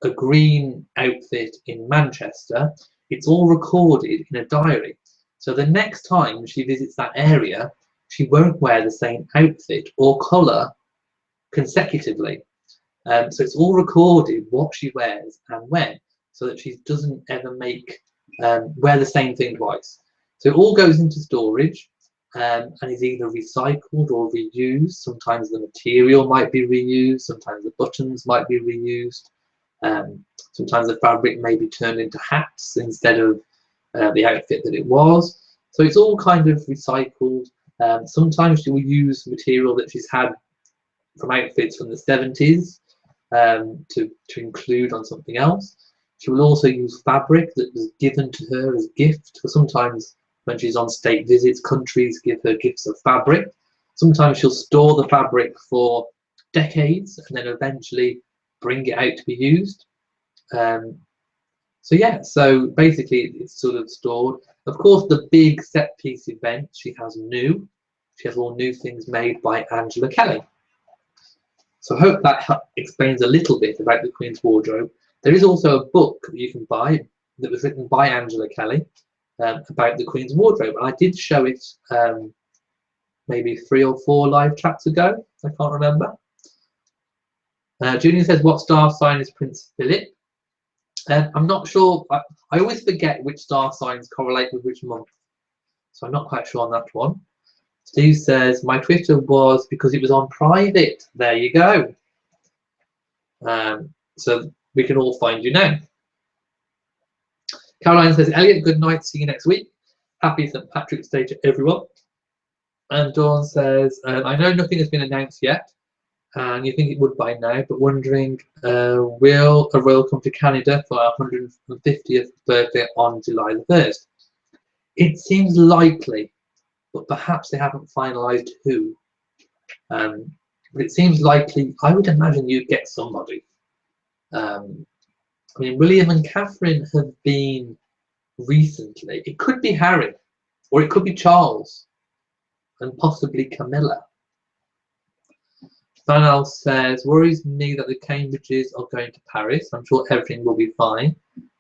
a green outfit in Manchester, it's all recorded in a diary. So the next time she visits that area, she won't wear the same outfit or colour consecutively. So it's all recorded what she wears and when, so that she doesn't ever wear the same thing twice. So it all goes into storage and is either recycled or reused. Sometimes the material might be reused, sometimes the buttons might be reused. Sometimes the fabric may be turned into hats instead of the outfit that it was. So it's all kind of recycled. Sometimes she will use material that she's had from outfits from the 70s to include on something else. She will also use fabric that was given to her as gift. So sometimes when she's on state visits, countries give her gifts of fabric. Sometimes she'll store the fabric for decades and then eventually bring it out to be used. So yeah, so basically it's sort of stored. Of course, the big set piece event she has new. She has all new things made by Angela Kelly. So I hope that explains a little bit about the Queen's wardrobe. There is also a book that you can buy that was written by Angela Kelly about the Queen's wardrobe. And I did show it maybe 3 or 4 live chats ago. I can't remember. Julian says, what star sign is Prince Philip? I'm not sure. I always forget which star signs correlate with which month. So I'm not quite sure on that one. Steve says, my Twitter was because it was on private. There you go. So we can all find you now. Caroline says, Elliot, good night. See you next week. Happy St. Patrick's Day to everyone. And Dawn says, I know nothing has been announced yet, and you think it would by now, but wondering, will a royal come to Canada for our 150th birthday on July the 1st? It seems likely, but perhaps they haven't finalised who. But it seems likely. I would imagine you'd get somebody. I mean, William and Catherine have been recently. It could be Harry, or it could be Charles, and possibly Camilla. Vanal says, worries me that the Cambridges are going to Paris. I'm sure everything will be fine.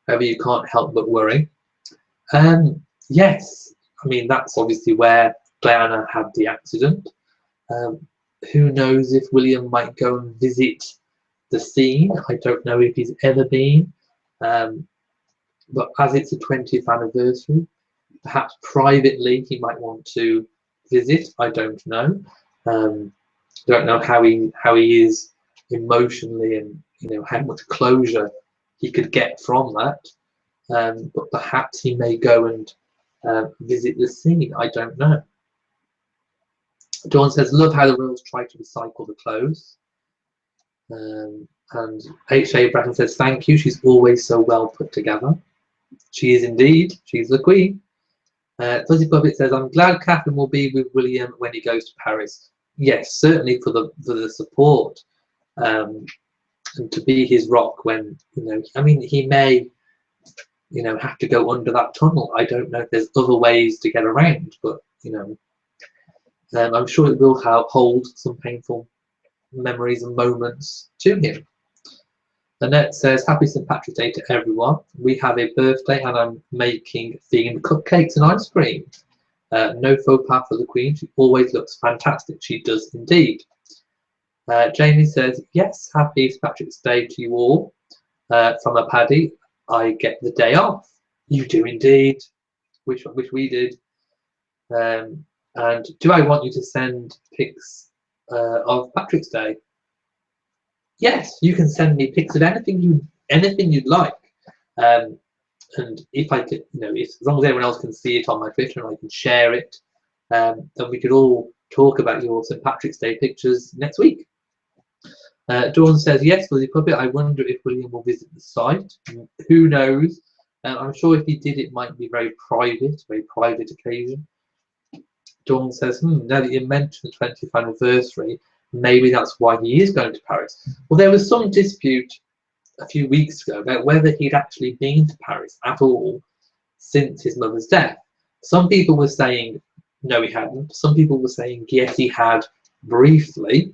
However, you can't help but worry. Yes, I mean, that's obviously where Diana had the accident. Who knows if William might go and visit the scene. I don't know if he's ever been. But as it's a 20th anniversary, perhaps privately he might want to visit. I don't know. Don't know how he is emotionally, and how much closure he could get from that. But perhaps he may go and visit the scene. I don't know. Dawn says, love how the royals try to recycle the clothes. And H.A. Bratton says, thank you. She's always so well put together. She is indeed. She's the queen. Fuzzy Puppet says, I'm glad Catherine will be with William when he goes to Paris. Yes, certainly for the support, and to be his rock when, I mean, he may, have to go under that tunnel. I don't know if there's other ways to get around, but, I'm sure it will hold some painful memories and moments to him. Annette says, happy St. Patrick's Day to everyone. We have a birthday and I'm making themed cupcakes and ice cream. No faux pas for the Queen. She always looks fantastic. She does indeed. Jamie says, yes, happy St. Patrick's Day to you all. From a Paddy, I get the day off. You do indeed. Wish we did. And do I want you to send pics of Patrick's Day? Yes, you can send me pics of anything you'd like. And if I could, as long as everyone else can see it on my Twitter and I can share it, then we could all talk about your St. Patrick's Day pictures next week. Dawn says, yes, Fuzzy Puppet, I wonder if William will visit the site. Who knows? I'm sure if he did, it might be very private occasion. Dawn says, now that you mentioned the 20th anniversary, maybe that's why he is going to Paris. Well, there was some dispute a few weeks ago about whether he'd actually been to Paris at all since his mother's death. Some people were saying no, he hadn't. Some people were saying yes, he had briefly.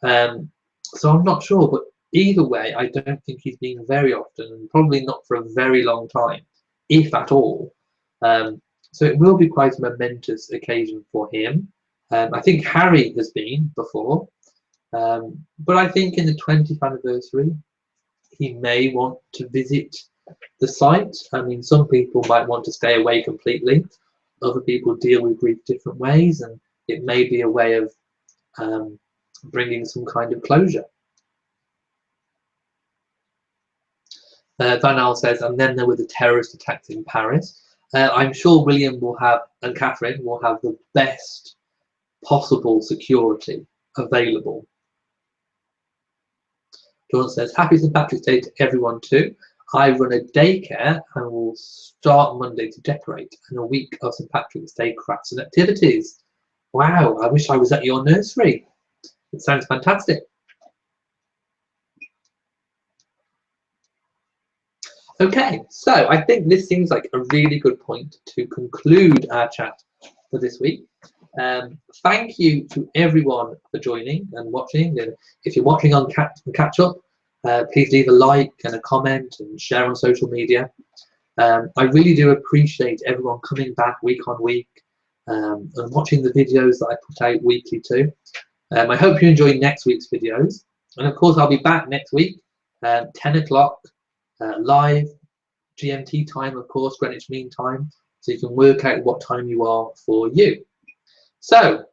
So I'm not sure, but either way, I don't think he's been very often, and probably not for a very long time, if at all. So it will be quite a momentous occasion for him. I think Harry has been before, but I think in the 20th anniversary, he may want to visit the site. I mean, some people might want to stay away completely. Other people deal with grief different ways, and it may be a way of bringing some kind of closure. Van Al says, and then there were the terrorist attacks in Paris. I'm sure William will have, and Catherine will have, the best possible security available. Dawn says, happy St. Patrick's Day to everyone too. I run a daycare and will start Monday to decorate, and a week of St. Patrick's Day crafts and activities. Wow, I wish I was at your nursery. It sounds fantastic. Okay, so I think this seems like a really good point to conclude our chat for this week. Thank you to everyone for joining and watching. And if you're watching on Catch Up, please leave a like and a comment and share on social media. I really do appreciate everyone coming back week on week and watching the videos that I put out weekly too. I hope you enjoy next week's videos. And of course, I'll be back next week, 10 o'clock live, GMT time, of course, Greenwich Mean Time, so you can work out what time you are for you. So,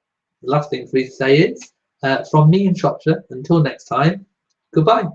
the last thing for me to say is, from me and Shropshire, until next time, goodbye.